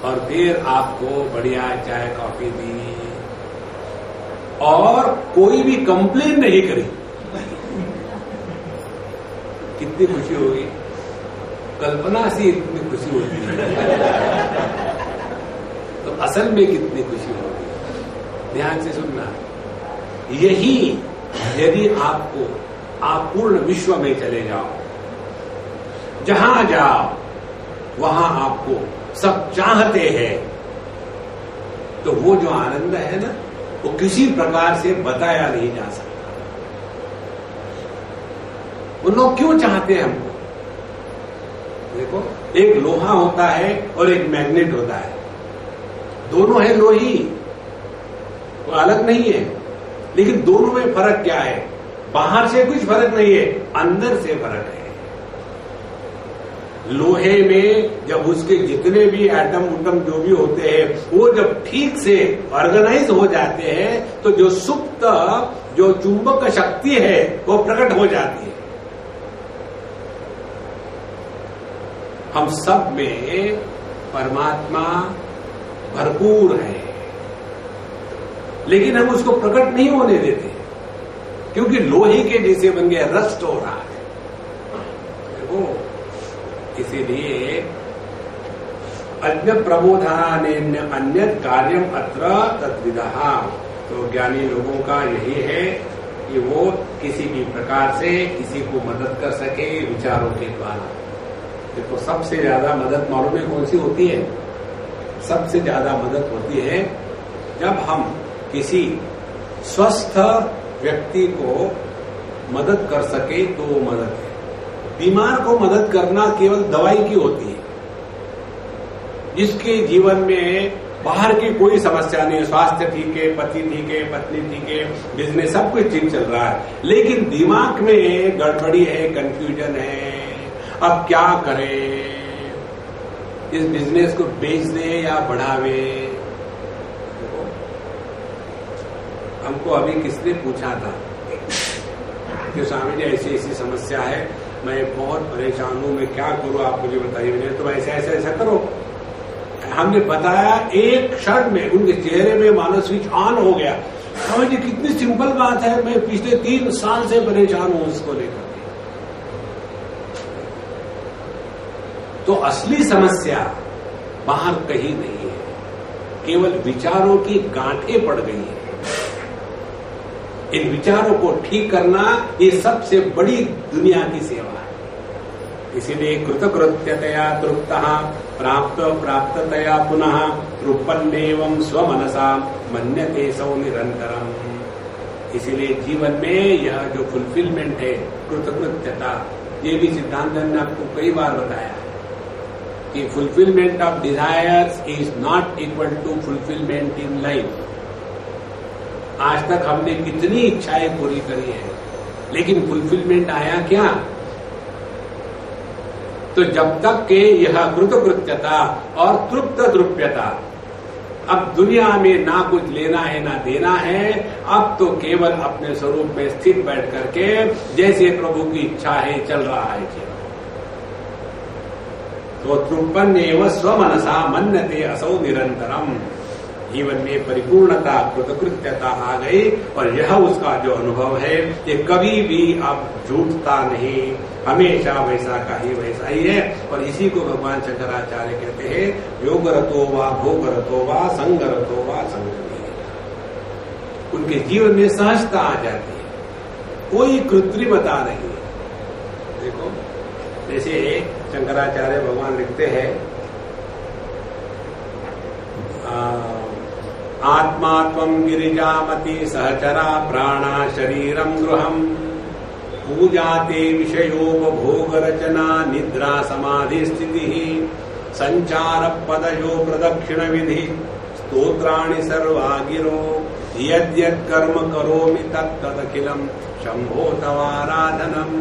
और फिर आपको बढ़िया चाय कॉफी दी और कोई भी कंप्लेन नहीं करी। कितनी खुशी होगी? कल्पना से इतनी खुशी होती है तो असल में कितनी खुशी होगी? ध्यान से सुनना। यही यदि आपको आप पूर्ण विश्व में चले जाओ, जहां जाओ वहां आपको सब चाहते हैं, तो वो जो आनंद है ना, वो किसी प्रकार से बताया नहीं जा सकता। वो लोग क्यों चाहते हैं हमको? देखो, एक लोहा होता है और एक मैग्नेट होता है, दोनों है लोही, वो अलग नहीं है, लेकिन दोनों में फर्क क्या है? बाहर से कुछ फर्क नहीं है, अंदर से फर्क है। लोहे में जब उसके जितने भी एटम उटम जो भी होते हैं वो जब ठीक से ऑर्गेनाइज हो जाते हैं तो जो सुप्त जो चुंबक शक्ति है वो प्रकट हो जाती है। हम सब में परमात्मा भरपूर है, लेकिन हम उसको प्रकट नहीं होने देते क्योंकि लोहे के जैसे बन गया, रस्ट हो रहा है देखो। इसीलिए अज्ञ प्रबोधान अन्य कार्यम अत्र तद्विदः। तो ज्ञानी लोगों का यही है कि वो किसी भी प्रकार से किसी को मदद कर सके विचारों के द्वारा। देखो सबसे ज्यादा मदद मालूम है कौन सी होती है? सबसे ज्यादा मदद होती है जब हम किसी स्वस्थ व्यक्ति को मदद कर सके तो वो मदद है। बीमार को मदद करना केवल दवाई की होती है, जिसके जीवन में बाहर की कोई समस्या नहीं, स्वास्थ्य ठीक है, पति ठीक है, पत्नी ठीक है, बिजनेस सब कुछ ठीक चल रहा है, लेकिन दिमाग में गड़बड़ी है, कंफ्यूजन है। अब क्या करें? इस बिजनेस को बेच दे या बढ़ावे? हमको अभी किसने पूछा था कि स्वामी जी ऐसी ऐसी समस्या है, मैं बहुत परेशान हूं, मैं क्या करूं, आप मुझे बताइए। मैंने तो ऐसा ऐसा ऐसा करो, हमने बताया, एक क्षण में उनके चेहरे में मानो स्विच ऑन हो गया। स्वामी जी कितनी सिंपल बात है, मैं पिछले 3 साल से परेशान हूं उसको लेकर। तो असली समस्या बाहर कहीं नहीं है, केवल विचारों की गांठें पड़ गई है। इन विचारों को ठीक करना ये सबसे बड़ी दुनिया की सेवा है। इसीलिए कृतकृत्यतया तृप्तः प्राप्त प्राप्ततया पुनः तृप्पन्नेवं स्वमनसा मन्यते सौ निरंतरम। इसीलिए जीवन में यह जो फुलफिलमेंट है, कृतकृत्यता, ये भी सिद्धांत ने आपको कई बार बताया कि fulfilment of desires is not equal to fulfilment in life. आज तक हमने कितनी इच्छाएं पूरी करी है, लेकिन फुलफिलमेंट आया क्या? तो जब तक के यह कृतकृत्यता और तृप्त तृप्यता, अब दुनिया में ना कुछ लेना है ना देना है, अब तो केवल अपने स्वरूप में स्थित बैठ करके जैसे प्रभु की इच्छा है चल रहा है जीवन। तो तृप्पन्नेव स्वमनसा मन्यते असौ निरंतरम। जीवन में परिपूर्णता, कृतकृत्यता आ गई और यह उसका जो अनुभव है ये कभी भी अब झूठता नहीं, हमेशा वैसा का ही वैसा ही है। और इसी को भगवान शंकराचार्य कहते हैं, योगरतो वा भोगरतो वा संगरतो वा संगति। उनके जीवन में सहजता आ जाती है, कोई कृत्रिमता नहीं। देखो जैसे शंकराचार्य भगवान लिखते हैं, आत्मा त्वं गिरिजामति सहचरा प्राणा शरीरम गृहम पूजाते विषयोपभोग रचना निद्रा समाधि स्थिति संचार पदयो प्रदक्षिण विधि स्तोत्राणि सर्वा गिरो यद्यत् कर्म करोमि तत्तदखिलम शंभो तवाराधनम।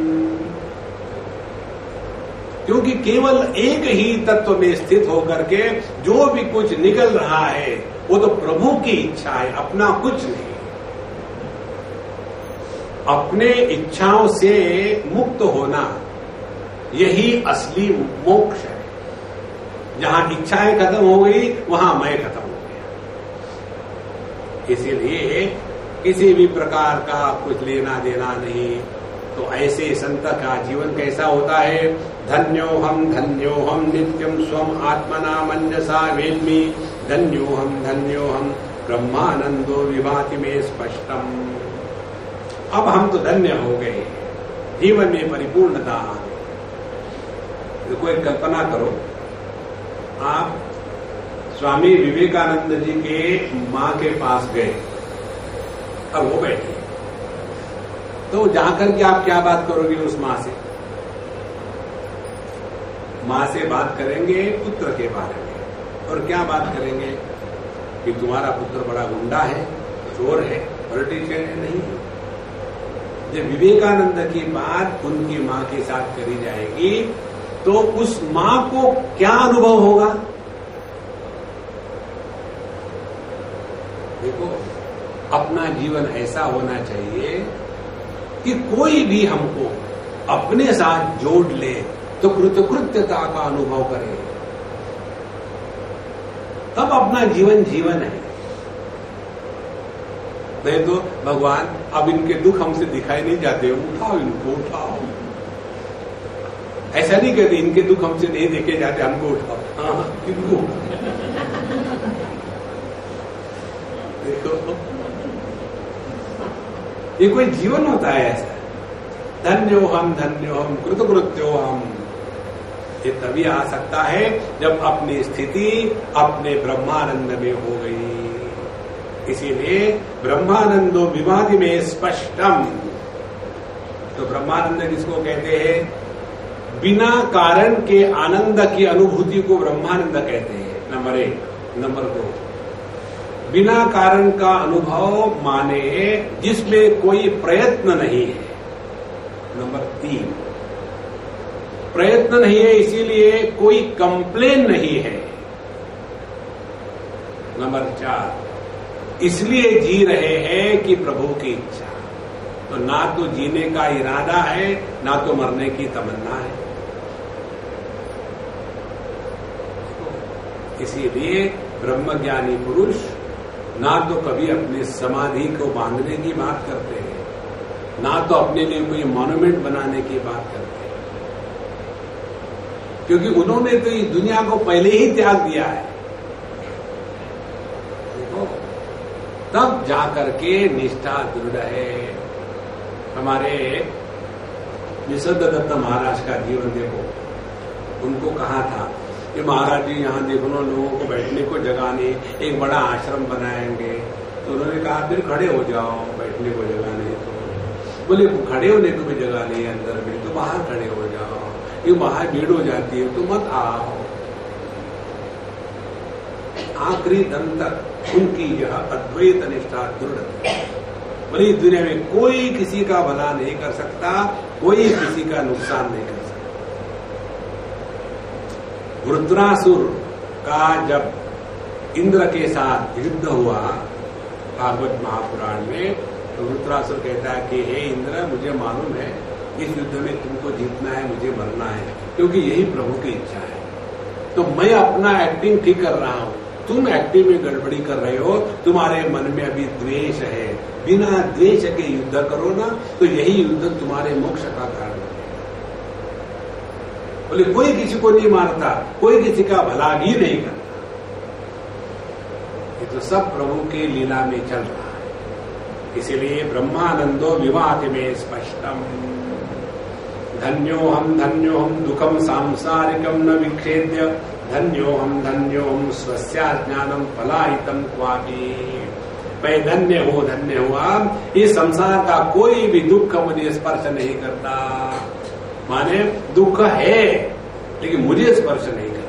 क्योंकि केवल एक ही तत्व में स्थित होकर के जो भी कुछ निकल रहा है वो तो प्रभु की इच्छा है, अपना कुछ नहीं। अपने इच्छाओं से मुक्त होना यही असली मोक्ष है। जहां इच्छाएं खत्म हो गई वहां मैं खत्म हो गया। इसीलिए किसी भी प्रकार का कुछ लेना देना नहीं। तो ऐसे संत का जीवन कैसा होता है? धन्योहम नित्यम स्वम आत्मना मनसा वेद्मि धन्योहम ब्रह्मानंदो विभाति में स्पष्टम। अब हम तो धन्य हो गए, जीवन में परिपूर्णता आ गई। देखो एक कल्पना करो, आप स्वामी विवेकानंद जी के मां के पास गए और वो बैठे, तो जाकर के आप क्या बात करोगे उस मां से? मां से बात करेंगे पुत्र के बारे में, और क्या बात करेंगे कि तुम्हारा पुत्र बड़ा गुंडा है, चोर है, पॉलिटिशियन है? नहीं। जब विवेकानंद की बात उनकी मां के साथ करी जाएगी तो उस मां को क्या अनुभव होगा? देखो, अपना जीवन ऐसा होना चाहिए कि कोई भी हमको अपने साथ जोड़ ले तो कृतकृत्यता का अनुभव करे, तब अपना जीवन जीवन है। नहीं तो भगवान अब इनके दुख हमसे दिखाई नहीं जाते, उठाओ इनको, उठाओ। ऐसा नहीं कहते इनके दुख हमसे नहीं देखे जाते, हमको उठाओ। हाँ, इनको देखो, ये कोई जीवन होता है ऐसा? धन्यो हम कृतकृत्यो हम, ये तभी आ सकता है जब अपनी स्थिति अपने ब्रह्मानंद में हो गई। इसीलिए ब्रह्मानंदो विवादि में स्पष्टम। तो ब्रह्मानंद किसको कहते हैं? बिना कारण के आनंद की अनुभूति को ब्रह्मानंद कहते हैं, नंबर 1। नंबर 2, बिना कारण का अनुभव माने जिसमें कोई प्रयत्न नहीं है। नंबर 3, प्रयत्न नहीं है इसीलिए कोई कंप्लेन नहीं है। नंबर 4, इसलिए जी रहे हैं कि प्रभु की इच्छा। तो ना तो जीने का इरादा है, ना तो मरने की तमन्ना है। इसीलिए ब्रह्मज्ञानी पुरुष ना तो कभी अपने समाधि को बांधने की बात करते हैं, ना तो अपने लिए कोई मॉन्यूमेंट बनाने की बात करते हैं, क्योंकि उन्होंने तो इस दुनिया को पहले ही त्याग दिया है। देखो, तब जाकर के निष्ठा दृढ़ है। हमारे निषद दत्त महाराज का जीवन देखो, उनको कहा था कि महाराज जी यहाँ देखो ना, लोगों को बैठने को जगह नहीं, एक बड़ा आश्रम बनाएंगे। तो उन्होंने कहा फिर खड़े हो जाओ, बैठने को जगह नहीं। तो बोले खड़े होने को भी जगह नहीं अंदर में, तो बाहर खड़े हो जाओ, ये बाहर भीड़ हो जाती है तो मत आओ। आखिरी दम तक उनकी यह अद्वैत निष्ठा दृढ़ है। बोले इस दुनिया में कोई किसी का भला नहीं कर सकता, कोई किसी का नुकसान नहीं कर सकता। वृत्रासुर का जब इंद्र के साथ युद्ध हुआ भागवत महापुराण में, तो वृत्रासुर कहता है कि हे इंद्र, मुझे मालूम है इस युद्ध में तुमको जीतना है, मुझे मरना है, क्योंकि यही प्रभु की इच्छा है। तो मैं अपना एक्टिंग ठीक कर रहा हूं, तुम एक्टिंग में गड़बड़ी कर रहे हो, तुम्हारे मन में अभी द्वेष है। बिना द्वेष के युद्ध करो ना, तो यही युद्ध तुम्हारे मोक्ष का कारण है। बोले कोई किसी को नहीं मारता, कोई किसी का भला भी नहीं करता, ये तो सब प्रभु के लीला में चल रहा है। इसीलिए ब्रह्मानंदो विवाद में स्पष्टम। धन्यो हम दुखम सांसारिकम न विक्षेद्य, धन्यो हम स्वस्या ज्ञानम फलाहितम क्वापि। मैं धन्य हूं, इस संसार का कोई भी दुख मुझे स्पर्श नहीं करता। माने दुख है लेकिन मुझे स्पर्श नहीं करता।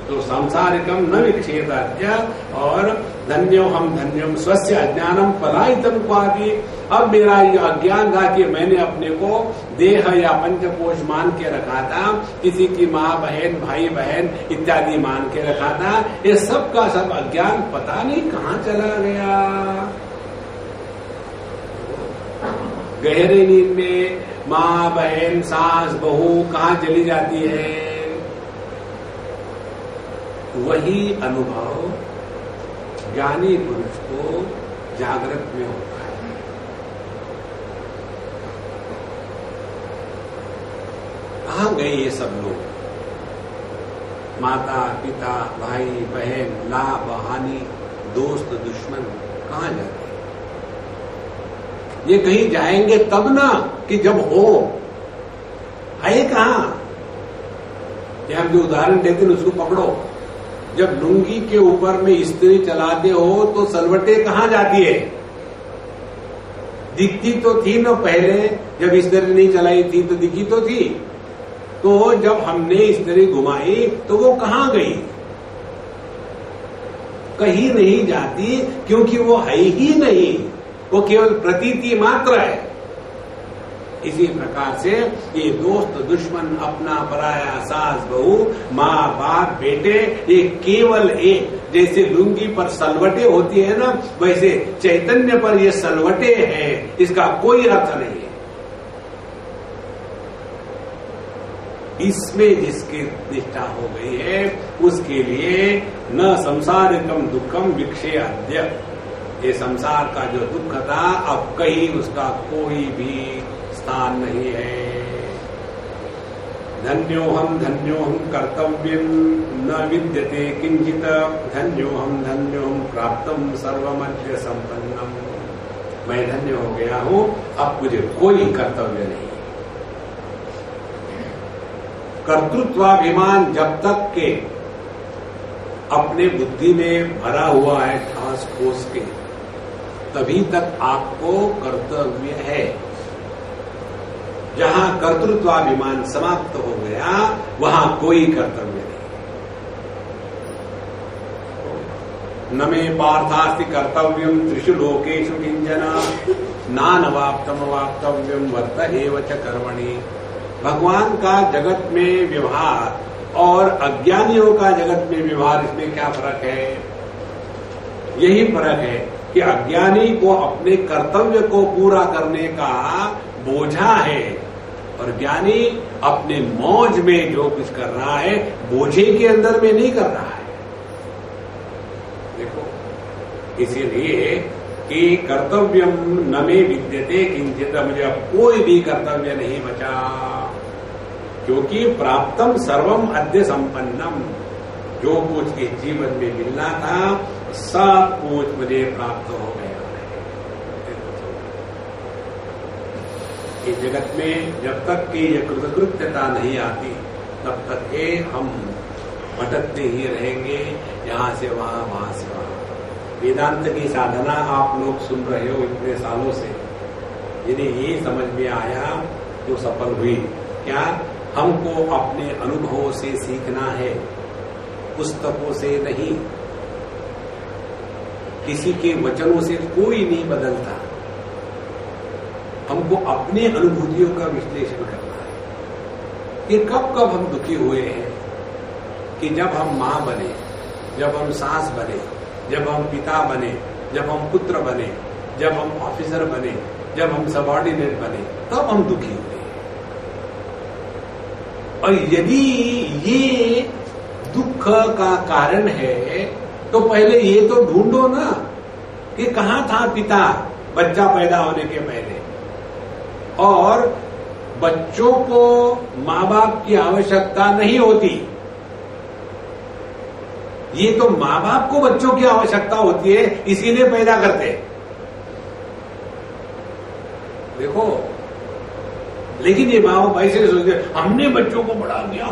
तो सांसारिकम न विक्षेद्य और धन्यम स्वस्य अज्ञानम पलायितम क्वापि। अब मेरा ये अज्ञान था कि मैंने अपने को देह या पंचकोश मान के रखा था, किसी की माँ बहन भाई बहन इत्यादि मान के रखा था। ये सब का सब अज्ञान पता नहीं कहाँ चला गया। गहरे नींद में माँ बहन सास बहू कहाँ चली जाती है, वही अनुभव ज्ञानी पुरुष को जागृत में होता है। कहाँ गए ये सब लोग? माता पिता भाई बहन लाभ हानि दोस्त दुश्मन कहाँ जाते हैं? ये कहीं जाएंगे तब ना कि जब हो, है कहाँ? ये हम जो उदाहरण देते हैं उसको पकड़ो। जब लुंगी के ऊपर में इस्त्री चलाते हो तो सलवटे कहाँ जाती है? दिखती तो थी ना पहले, जब इस्त्री नहीं चलाई थी तो दिखी तो थी। तो जब हमने इस्त्री घुमाई तो वो कहाँ गई? कहीं नहीं जाती, क्योंकि वो है ही नहीं, वो केवल प्रतीति मात्र है। इसी प्रकार से ये दोस्त दुश्मन अपना पराया सास बहू माँ बाप बेटे ये केवल एक जैसे लुंगी पर सलवटे होती है ना, वैसे चैतन्य पर ये सलवटे हैं, इसका कोई अर्थ नहीं है। इसमें जिसकी निष्ठा हो गई है उसके लिए न संसारिकम दुखम विक्षे अद्य, ये संसार का जो दुख था अब कहीं उसका कोई भी स्थान नहीं है। धन्योहम कर्तव्यम न विद्यते किंचित, धन्योहम प्राप्तम सर्वमद्य संपन्नम, मैं धन्य हो गया हूं, अब मुझे कोई कर्तव्य नहीं। कर्तृत्वाभिमान जब तक के अपने बुद्धि में भरा हुआ है ठास ठोस के, तभी तक आपको कर्तव्य है। जहां कर्तृत्वाभिमान समाप्त हो गया वहां कोई कर्तव्य नहीं। न मे पार्थास्ति कर्तव्यम त्रिषु लोकेषु किंचन, नानवाप्तम अवाप्तव्यम वर्त एव च कर्मणि। भगवान का जगत में व्यवहार और अज्ञानियों का जगत में व्यवहार, इसमें क्या फर्क है? यही फर्क है कि अज्ञानी को अपने कर्तव्य को पूरा करने का बोझा है और ज्ञानी अपने मौज में जो कुछ कर रहा है बोझे के अंदर में नहीं कर रहा है। देखो, इसीलिए कि कर्तव्यम न मे विद्यते किंचित, मुझे अब कोई भी कर्तव्य नहीं बचा, क्योंकि प्राप्तम सर्वम अद्य संपन्नम, जो कुछ इस जीवन में मिलना था सब कुछ मुझे प्राप्त हो गया है। इस जगत में जब तक कि ये कृतकृत्यता नहीं आती तब तक के हम भटकते ही रहेंगे, यहां से वहां, वहां से वहां। वेदांत की साधना आप लोग सुन रहे हो इतने सालों से, जिन्हें ये समझ में आया तो सफल हुई। क्या? हमको अपने अनुभवों से सीखना है, पुस्तकों से नहीं। किसी के वचनों से कोई नहीं बदलता, हमको अपने अनुभूतियों का विश्लेषण करना है। ये कब कब हम दुखी हुए हैं कि जब हम मां बने, जब हम सास बने, जब हम पिता बने, जब हम पुत्र बने, जब हम ऑफिसर बने, जब हम सबऑर्डिनेट बने, तब हम दुखी हुए। और यदि ये दुख का कारण है तो पहले ये तो ढूंढो ना कि कहां था पिता बच्चा पैदा होने के पहले। और बच्चों को माँ बाप की आवश्यकता नहीं होती, ये तो माँ बाप को बच्चों की आवश्यकता होती है, इसीलिए पैदा करते। देखो, लेकिन ये माँ बाप ऐसे सोचते हमने बच्चों को बढ़ा दिया,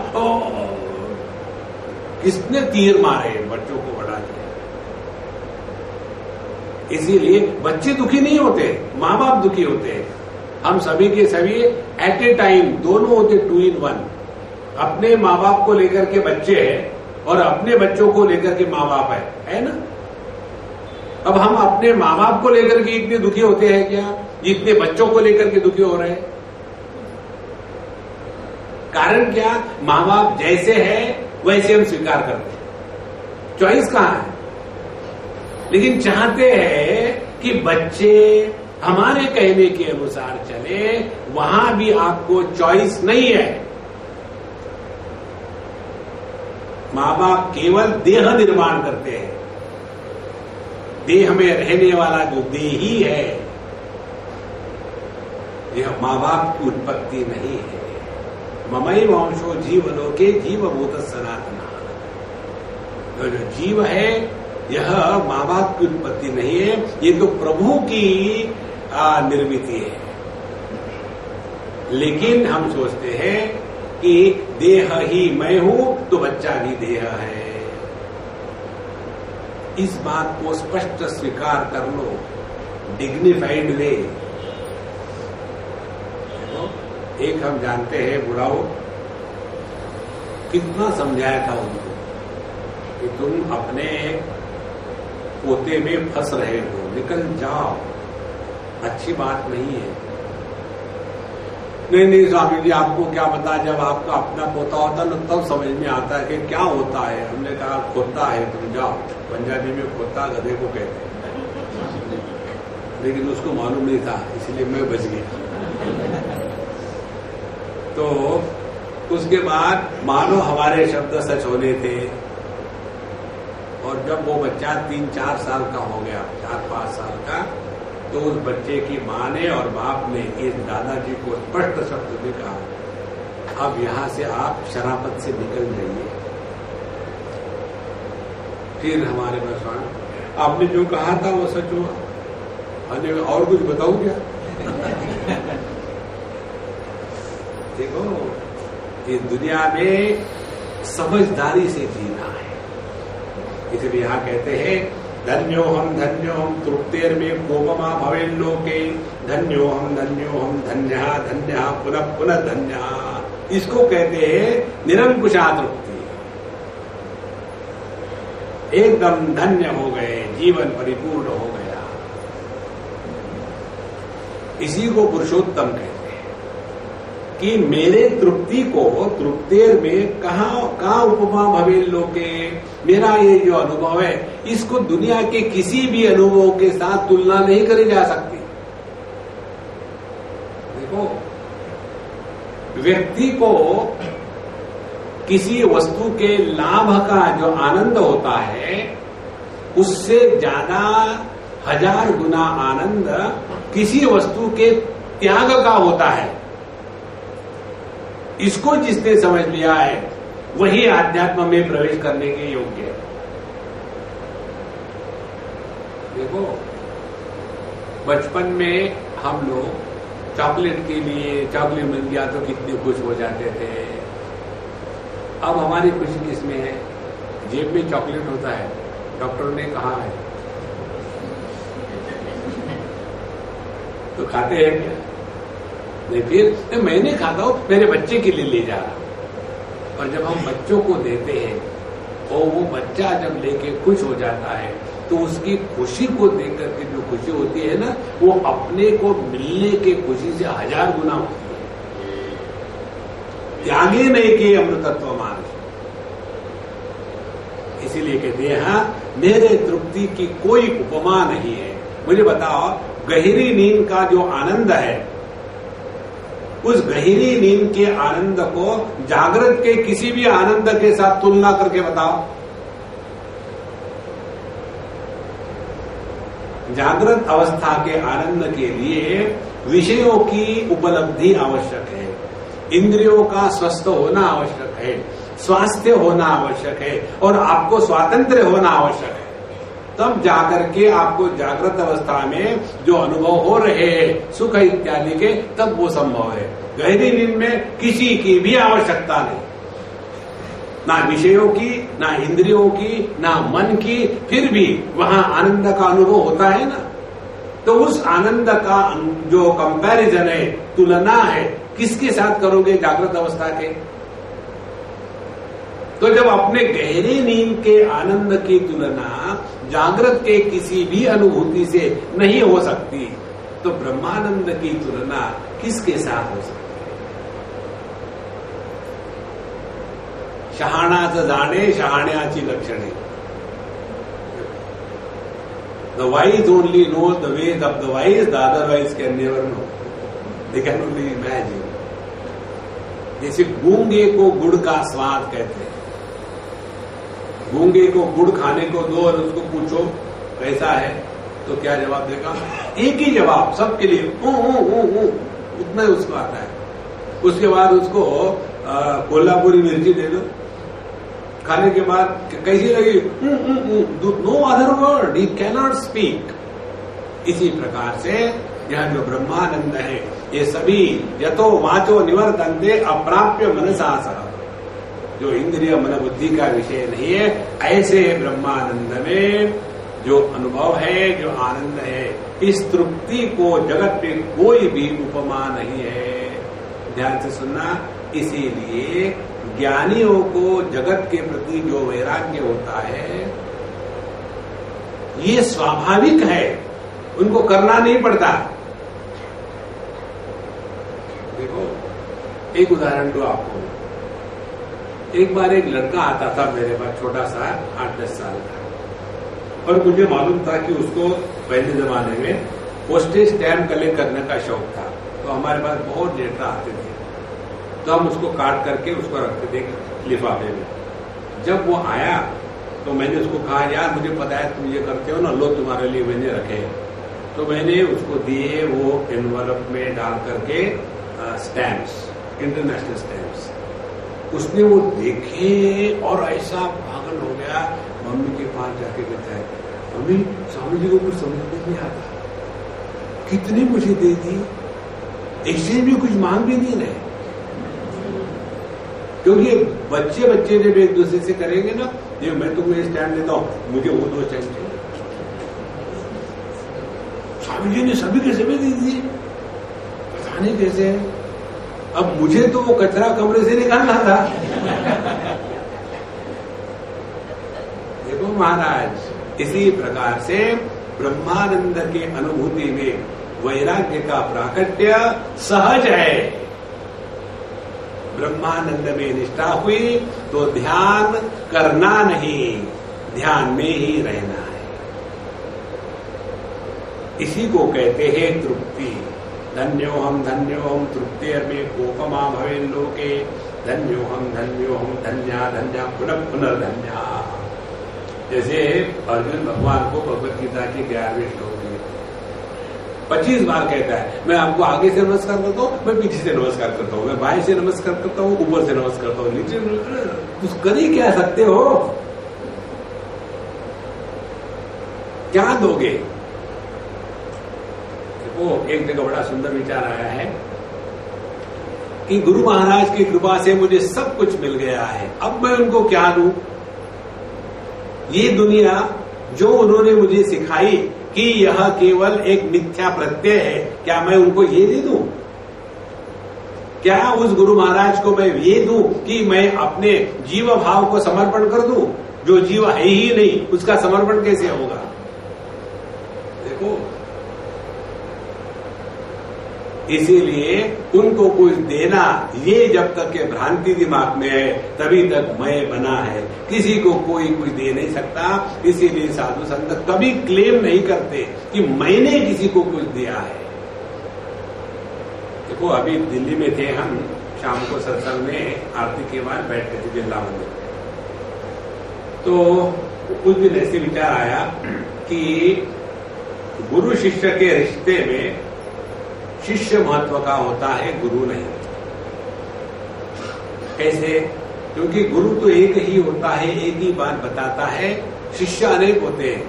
किसने तीर मारे बच्चों को बढ़ा दिया। इसीलिए बच्चे दुखी नहीं होते, माँ बाप दुखी होते हैं। हम सभी के सभी एट ए टाइम दोनों होते, 2 in 1। अपने माँ बाप को लेकर के बच्चे हैं और अपने बच्चों को लेकर के माँ बाप है ना। अब हम अपने माँ बाप को लेकर के इतने दुखी होते हैं क्या जितने बच्चों को लेकर के दुखी हो रहे हैं? कारण क्या? माँ बाप जैसे है वैसे हम स्वीकार करते हैं, चॉइस कहां है? लेकिन चाहते हैं कि बच्चे हमारे कहने के अनुसार चले, वहां भी आपको चॉइस नहीं है। माँ बाप केवल देह निर्माण करते हैं, देह में रहने वाला जो देही है यह माँ बाप की उत्पत्ति नहीं है। ममैव अंशो जीवलोके जीवभूत सनातना, जो जीव है यह माँ बाप की उत्पत्ति नहीं है, ये तो प्रभु की निर्मिति है। लेकिन हम सोचते हैं कि देह ही मैं हूं तो बच्चा भी देह है। इस बात को स्पष्ट स्वीकार कर लो, डिग्निफाइड वे। एक हम जानते हैं बुढ़ाओ, कितना समझाया था उनको कि तुम अपने पोते में फंस रहे हो, निकल जाओ, अच्छी बात नहीं है। नहीं स्वामी जी, आपको क्या पता, जब आपका अपना पोता होता है तब समझ में आता है कि क्या होता है। हमने कहा खोता है, तुम जाओ। पंजाबी में खोता गधे को कहते हैं, लेकिन उसको मालूम नहीं था, इसलिए मैं बच गया। तो उसके बाद मानो हमारे शब्द सच होने थे, और जब वो बच्चा 3-4 साल का हो गया, 4-5 साल का, तो उस बच्चे की माँ ने और बाप ने इस दादाजी को स्पष्ट शब्द में कहा, अब यहां से आप शराफत से निकल जाइए। फिर हमारे पास आपने जो कहा था वो सच हुआ, अरे और कुछ बताऊं क्या? देखो, इस दुनिया में समझदारी से जीना है। इसलिए यहां कहते हैं, धन्योहम तृप्तेर में कोपमा भवेन लोके, धन्योहम धन्यः धन्यः पुनः पुनः धन्यः। इसको कहते हैं निरंकुशा तृप्ति। एकदम धन्य हो गए, जीवन परिपूर्ण हो गया। इसी को पुरुषोत्तम कहते हैं कि मेरे तृप्ति को, तृप्तेर में कहाँ उपमा भवेन लोके, मेरा ये जो अनुभव है इसको दुनिया के किसी भी अनुभव के साथ तुलना नहीं करी जा सकती। देखो, व्यक्ति को किसी वस्तु के लाभ का जो आनंद होता है उससे ज्यादा 1000 गुना आनंद किसी वस्तु के त्याग का होता है। इसको जिसने समझ लिया है वही आध्यात्म में प्रवेश करने के योग्य है। देखो, बचपन में हम लोग चॉकलेट के लिए, चॉकलेट मिल गया तो कितने खुश हो जाते थे। अब हमारी खुशी किसमें है? जेब में चॉकलेट होता है, डॉक्टर ने कहा है तो खाते हैं क्या? नहीं, फिर मैंने खाता हूं, मेरे बच्चे के लिए ले जा रहा। और जब हम बच्चों को देते हैं और वो बच्चा जब लेके खुश हो जाता है तो उसकी खुशी को देख करके जो खुशी होती है ना, वो अपने को मिलने के खुशी से 1000 गुना होती है। त्यागे नहीं कि अमृतत्व मान। इसीलिए कहते हैं, हाँ, मेरे तृप्ति की कोई उपमा नहीं है। मुझे बताओ, गहरी नींद का जो आनंद है, उस गहरी नींद के आनंद को जागृत के किसी भी आनंद के साथ तुलना करके बताओ। जागृत अवस्था के आनंद के लिए विषयों की उपलब्धि आवश्यक है, इंद्रियों का स्वस्थ होना आवश्यक है, स्वास्थ्य होना आवश्यक है, और आपको स्वातंत्र्य होना आवश्यक है। तब जाकर के आपको जागृत अवस्था में जो अनुभव हो रहे हैं सुख इत्यादि के, तब वो संभव है। गहरी नींद में किसी की भी आवश्यकता नहीं, ना विषयों की, ना इंद्रियों की, ना मन की, फिर भी वहां आनंद का अनुभव होता है ना। तो उस आनंद का जो कंपैरिजन है, तुलना है, किसके साथ करोगे? जागृत अवस्था के। तो जब अपने गहरी नींद के आनंद की तुलना जागृत के किसी भी अनुभूति से नहीं हो सकती, तो ब्रह्मानंद की तुलना किसके साथ हो सकती? शहाणाचं जाणे शहाण्याची लक्षणे. The wise only know the ways of the wise, the otherwise can never know. They can only imagine. जैसे गूंगे को गुड़ का स्वाद कहते हैं. गूंगे को गुड़ खाने को दो और उसको पूछो कैसा है, तो क्या जवाब देगा? एक ही जवाब सबके लिए, उतना ही उसको आता है. उसके बाद उसको कोल्हापुरी मिर्ची दे दो, खाने के बाद कैसी लगी? No other word, he cannot speak. इसी प्रकार से यह जो ब्रह्मानंद है, ये सभी यतो वाचो निवर्तन्ते अप्राप्य मनसा सह, जो इंद्रिय मन बुद्धि का विषय नहीं है, ऐसे ब्रह्मानंद में जो अनुभव है, जो आनंद है, इस तृप्ति को जगत में कोई भी उपमा नहीं है. ध्यान से सुनना. इसीलिए ज्ञानियों को जगत के प्रति जो वैराग्य होता है ये स्वाभाविक है, उनको करना नहीं पड़ता. देखो एक उदाहरण दो आपको। एक बार एक लड़का आता था मेरे पास, छोटा सा 8-10 साल का, और मुझे मालूम था कि उसको पहले जमाने में पोस्टेज स्टैम्प कलेक्ट करने का शौक था। तो हमारे पास बहुत लेटर आते थे, तो हम उसको काट करके उसको रखते थे लिफाफे में। जब वो आया तो मैंने उसको कहा, यार मुझे पता है तुम ये करते हो ना, लो तुम्हारे लिए मैंने रखे। तो मैंने उसको दिए वो एनवलप में डाल करके स्टैम्प्स, इंटरनेशनल स्टैम्प्स। उसने वो देखे और ऐसा पागल हो गया, मम्मी के पास जाके कहता है, मम्मी स्वामी जी को कुछ समझ में नहीं आता, कितने मुझे दे दी, एक्सचेंज में कुछ मांग भी नहीं रहे। क्योंकि बच्चे जब एक दूसरे से करेंगे ना, ये मैं तुम्हें स्टैम्प देता हूं, मुझे वो 2 स्टैम्प चाहिए। स्वामी जी ने सभी के सभी दे दिए, पता नहीं कैसे। अब मुझे तो वो कचरा कमरे से निकालना था। देखो महाराज, इसी प्रकार से ब्रह्मानंद के अनुभूति में वैराग्य का प्राकट्य सहज है। ब्रह्मानंद में निष्ठा हुई तो ध्यान करना नहीं, ध्यान में ही रहना है। इसी को कहते हैं तृप्ति। धन्योहम तृप्तेर्मे कोपमा भवेन लोके, धन्योहम धन्या धन्या पुनः पुनर्धन्या। जैसे अर्जुन भगवान को भगवत गीता के 11वें श्लोक में 25 बार कहता है, मैं आपको आगे से नमस्कार करता हूँ, मैं पीछे से नमस्कार करता हूँ, मैं बाएं से नमस्कार करता हूँ, ऊपर से नमस्कार करता हूँ, नीचे। कुछ कर ही क्या सकते हो, क्या दोगे? वो एक जगह बड़ा सुंदर विचार आया है कि गुरु महाराज की कृपा से मुझे सब कुछ मिल गया है, अब मैं उनको क्या दूं? ये दुनिया जो उन्होंने मुझे सिखाई कि यह केवल एक मिथ्या प्रत्यय है, क्या मैं उनको ये दे दूं? क्या उस गुरु महाराज को मैं ये दूं कि मैं अपने जीव भाव को समर्पण कर दूं? जो जीव है ही नहीं, उसका समर्पण कैसे होगा? देखो, इसीलिए उनको कुछ देना, ये जब तक के भ्रांति दिमाग में है तभी तक मैं बना है, किसी को कोई कुछ दे नहीं सकता। इसीलिए साधु संत कभी क्लेम नहीं करते कि मैंने किसी को कुछ दिया है। देखो, अभी दिल्ली में थे हम, शाम को सत्संग में आरती के बाद बैठते थे बिरला मंदिर, तो उस दिन ऐसे विचार आया कि गुरु शिष्य के रिश्ते में शिष्य महत्व का होता है, गुरु नहीं। कैसे? क्योंकि गुरु तो एक ही होता है, एक ही बात बताता है, शिष्य अनेक होते हैं।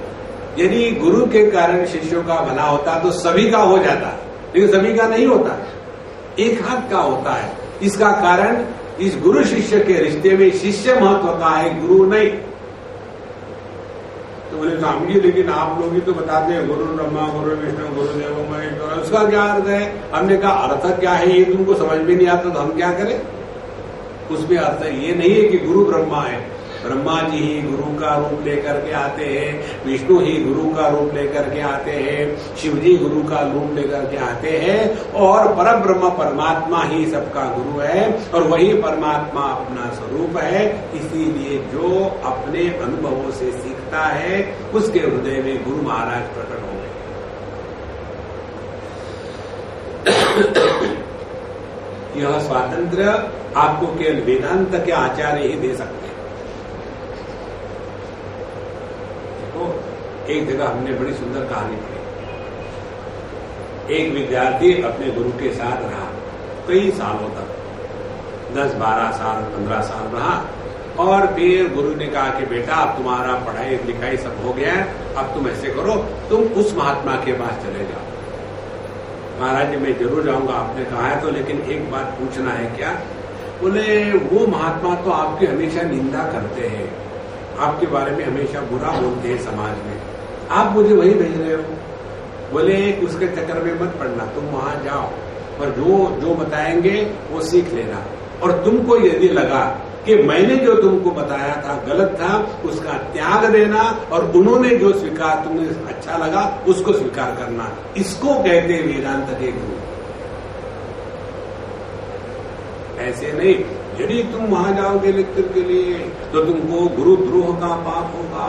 यदि गुरु के कारण शिष्यों का भला होता तो सभी का हो जाता, लेकिन सभी का नहीं होता, एक हाथ का होता है। इसका कारण इस गुरु शिष्य के रिश्ते में शिष्य महत्व का है, गुरु नहीं। तो बोले स्वामी जी, लेकिन आप लोग ही तो बताते हैं गुरु ब्रह्मा गुरु विष्णु गुरु देवो महेश्वर, उसका क्या अर्थ है? हमने कहा अर्थ क्या है ये तुमको समझ में नहीं आता तो हम क्या करें? उसमें अर्थ ये नहीं है कि गुरु ब्रह्मा है, ब्रह्मा जी ही गुरु का रूप लेकर के आते हैं, विष्णु ही गुरु का रूप लेकर के आते हैं, शिव जी गुरु का रूप लेकर के आते हैं, और परम ब्रह्म परमात्मा ही सबका गुरु है, और वही परमात्मा अपना स्वरूप है। इसीलिए जो अपने अनुभवों से सीखता है उसके हृदय में गुरु महाराज प्रकट होंगे। यह स्वातंत्र्य आपको केवल वेदांत के आचार्य ही दे सकते हैं। एक जगह हमने बड़ी सुंदर कहानी पढ़ी। एक विद्यार्थी अपने गुरु के साथ रहा कई सालों तक, 10-12 साल 15 साल रहा, और फिर गुरु ने कहा कि बेटा अब तुम्हारा पढ़ाई लिखाई सब हो गया है, अब तुम ऐसे करो, तुम उस महात्मा के पास चले जाओ। महाराज जी मैं जरूर जाऊंगा, आपने कहा है तो, लेकिन एक बात पूछना है। क्या? बोले वो महात्मा तो आपकी हमेशा निंदा करते हैं, आपके बारे में हमेशा बुरा बोलते हैं समाज में, आप मुझे वही भेज रहे हो। बोले उसके चक्कर में मत पड़ना, तुम वहां जाओ और जो बताएंगे वो सीख लेना, और तुमको यदि लगा कि मैंने जो तुमको बताया था गलत था, उसका त्याग देना, और उन्होंने जो स्वीकार तुम्हें अच्छा लगा उसको स्वीकार करना। इसको कहते हैं वेदांत के गुरु। ऐसे नहीं। यदि तुम वहां जाओगे लेक्चर के लिए तो तुमको गुरुद्रोह का पाप होगा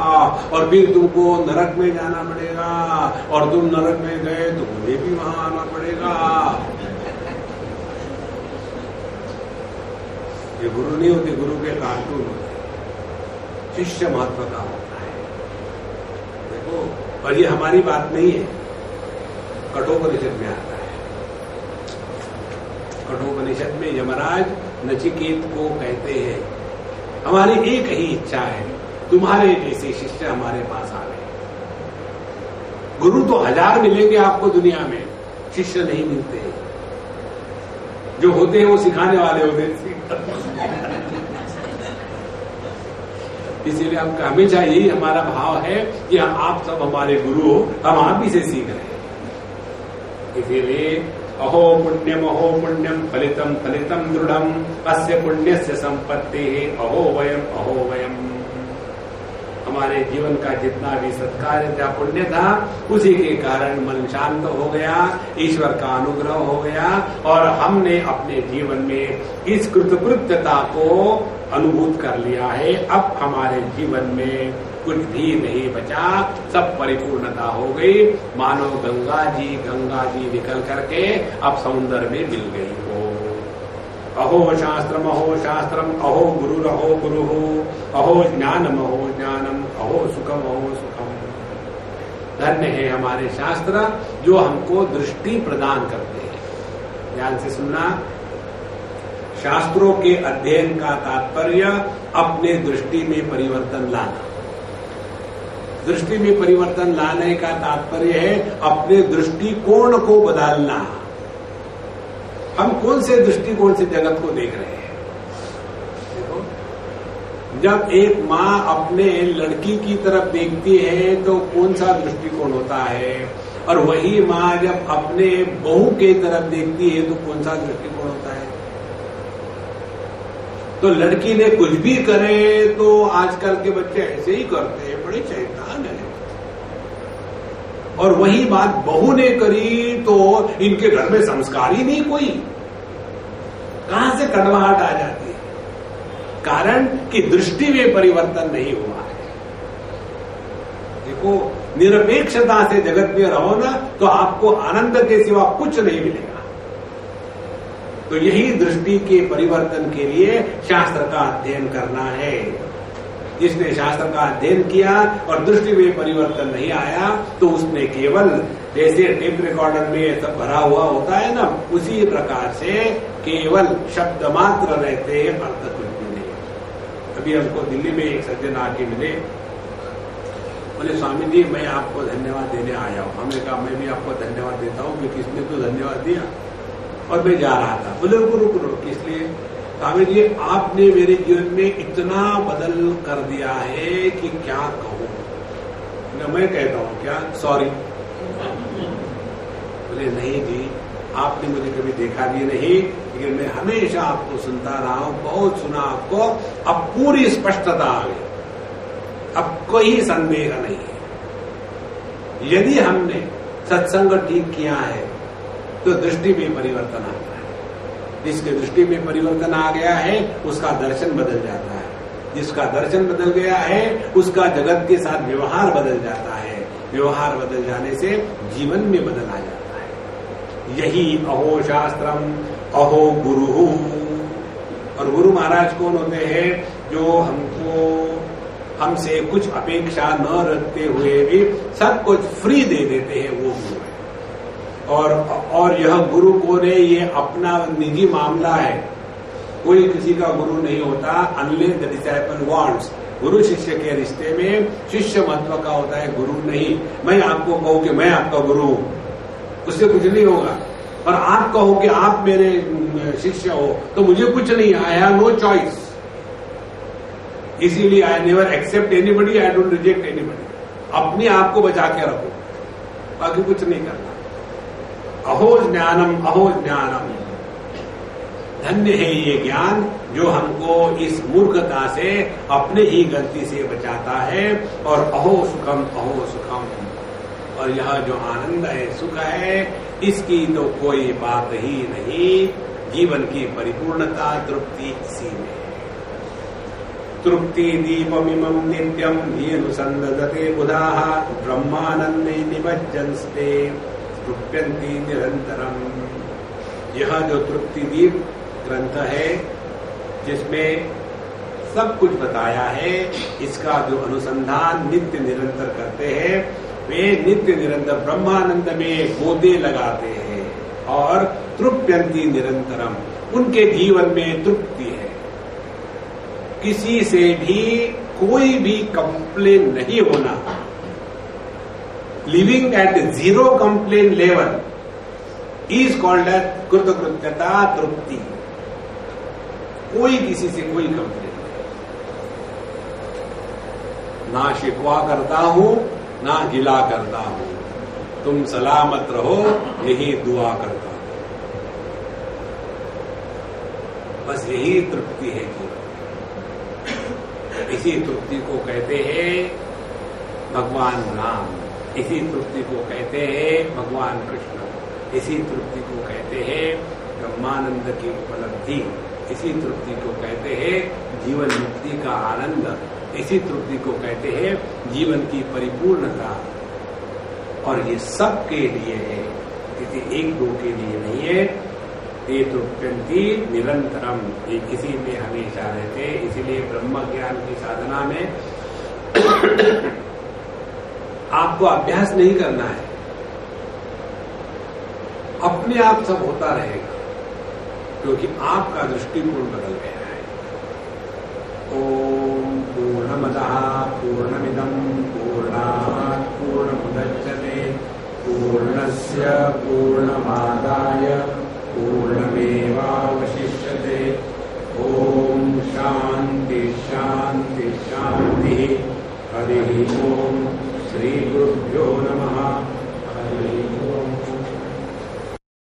और फिर तुमको नरक में जाना पड़ेगा, और तुम नरक में गए तो मुझे भी वहां आना पड़ेगा। ये गुरु नहीं होते, गुरु के कार्टून होते, शिष्य महत्व का होता है। देखो, और ये हमारी बात नहीं है, कठोपनिषद में आता है। कठोपनिषद में यमराज नचिकेत को कहते हैं, हमारी एक ही इच्छा है, तुम्हारे जैसे शिष्य हमारे पास आ गए। गुरु तो 1000 मिलेंगे आपको दुनिया में, शिष्य नहीं मिलते। जो होते हैं वो सिखाने वाले होते हैं। इसीलिए हम हमेशा यही हमारा भाव है कि आप सब हमारे गुरु हो, हम आप ही से सीख रहे हैं। इसीलिए अहो पुण्यम फलितम फलितम दृढ़म अस्य पुण्यस्य संपत्ति अहो वयम। हमारे जीवन का जितना भी सत्कार्य था, पुण्य था, उसी के कारण मन शांत हो गया, ईश्वर का अनुग्रह हो गया और हमने अपने जीवन में इस कृतकृत्यता को अनुभूत कर लिया है। अब हमारे जीवन में कुछ भी नहीं बचा, सब परिपूर्णता हो गई, मानो गंगा जी निकल करके अब समुद्र में मिल गई हो। अहो शास्त्रम अहो गुरु अहो ज्ञानम अहो सुखम धन्य है हमारे शास्त्र जो हमको दृष्टि प्रदान करते हैं। ध्यान से सुनना, शास्त्रों के अध्ययन का तात्पर्य अपने दृष्टि में परिवर्तन लाना। दृष्टि में परिवर्तन लाने का तात्पर्य है अपने दृष्टिकोण को बदलना। हम कौन से दृष्टिकोण से जगत को देख रहे हैं? देखो, जब एक माँ अपने लड़की की तरफ देखती है तो कौन सा दृष्टिकोण होता है, और वही माँ जब अपने बहू के तरफ देखती है तो कौन सा दृष्टिकोण होता है? तो लड़की ने कुछ भी करे तो आजकल के बच्चे ऐसे ही करते हैं, बड़े शैतान है। और वही बात बहू ने करी तो इनके घर में संस्कार ही नहीं कोई, कहां से कड़वाहट आ जाती है? कारण कि दृष्टि में परिवर्तन नहीं हुआ है। देखो, निरपेक्षता से जगत में रहो ना तो आपको आनंद के सिवा कुछ नहीं मिलेगा। तो यही दृष्टि के परिवर्तन के लिए शास्त्र का अध्ययन करना है। जिसने शास्त्र का अध्ययन किया और दृष्टि में परिवर्तन नहीं आया तो उसने केवल जैसे टेप रिकॉर्डर में सब भरा हुआ होता है ना, उसी प्रकार से केवल शब्द मात्र रहते हैं, अर्थ कुछ भी नहीं। अभी हमको दिल्ली में एक सज्जन आके मिले, बोले स्वामी जी मैं आपको धन्यवाद देने आया हूँ। हमने कहा मैं भी आपको धन्यवाद देता हूँ कि किसने तो धन्यवाद दिया। और मैं जा रहा था, बोले रुक इसलिए स्वामी जी आपने मेरे जीवन में इतना बदल कर दिया है कि क्या कहूँ। मैं कहता हूँ क्या, सॉरी। बोले नहीं जी, आपने मुझे कभी देखा भी नहीं, लेकिन मैं हमेशा आपको सुनता रहा हूँ, बहुत सुना आपको, अब पूरी स्पष्टता आ गई, अब कोई संदेह नहीं है। यदि हमने सत्संग ठीक किया है तो दृष्टि में परिवर्तन आता है। जिसके दृष्टि में परिवर्तन आ गया है उसका दर्शन बदल जाता है, जिसका दर्शन बदल गया है उसका जगत के साथ व्यवहार बदल जाता है, व्यवहार बदल जाने से जीवन में बदल आ जाता है। यही अहो शास्त्रम अहो गुरु। और गुरु महाराज कौन होते हैं? जो हमसे कुछ अपेक्षा न रखते हुए भी सब कुछ फ्री दे देते हैं, वो गुरु है। और यह गुरु कौन है? ये अपना निजी मामला है, कोई किसी का गुरु नहीं होता अनलेस द डिसाइपल वांट्स। गुरु शिष्य के रिश्ते में शिष्य महत्व का होता है, गुरु नहीं। मैं आपको कहूं कि मैं आपका गुरु हूं, उससे कुछ नहीं होगा। और आप कहो कि आप मेरे शिष्य हो तो मुझे कुछ नहीं, आई हैव नो चॉइस। इसीलिए I never accept anybody, I don't reject anybody. अपने आप को बचा के रखो, बाकी कुछ नहीं करना। अहो ज्ञानम धन्य है ये ज्ञान जो हमको इस मूर्खता से, अपने ही गलती से बचाता है। और अहो सुखम और यह जो आनंद है, सुख है, इसकी तो कोई बात ही नहीं। जीवन की परिपूर्णता तृप्ति इसी में है। तृप्ति दीपमिमं नित्यं येनुसंदधते बुधाः ब्रह्मानंदे निमज्जन्ते तृप्यन्ति निरंतरम। यह जो तृप्ति दीप ग्रंथ है, जिसमें सब कुछ बताया है, इसका जो अनुसंधान नित्य निरंतर करते हैं, वे नित्य निरंतर ब्रह्मानंद में गोदे लगाते हैं और तृप्यन्ति निरंतरम, उनके जीवन में तृप्ति है। किसी से भी कोई भी कंप्लेन नहीं होना। Living at zero complain level is called as कृतकृत्यता तृप्ति। कोई किसी से कोई कंप्लेन नहीं, ना शिकवा करता हूं ना गिला करता हूं, तुम सलामत रहो यही दुआ करता हूं। बस यही तृप्ति है जीवन। इसी तृप्ति को कहते हैं भगवान राम, इसी तृप्ति को कहते हैं भगवान कृष्ण, इसी तृप्ति को कहते हैं ब्रह्मानंद की उपलब्धि, इसी तृप्ति को कहते हैं जीवन मुक्ति का आनंद, इसी तृप्ति को कहते हैं जीवन की परिपूर्णता। और ये सबके लिए है, किसी एक दो के लिए नहीं है। ये तृप्यन्ति निरंतरम, ये किसी में हमेशा रहते। इसीलिए ब्रह्म ज्ञान की साधना में आपको अभ्यास नहीं करना है, अपने आप सब होता रहेगा, क्योंकि आपका दृष्टिकोण बदल गया है। ओम पूर्णमदः पूर्णमिदं पूर्णात् पूर्णमुदच्यते पूर्णस्य पूर्णमादाय पूर्णमेवावशिष्यते। ओम शांति शांति शांति। हरि ओम। श्री गुरु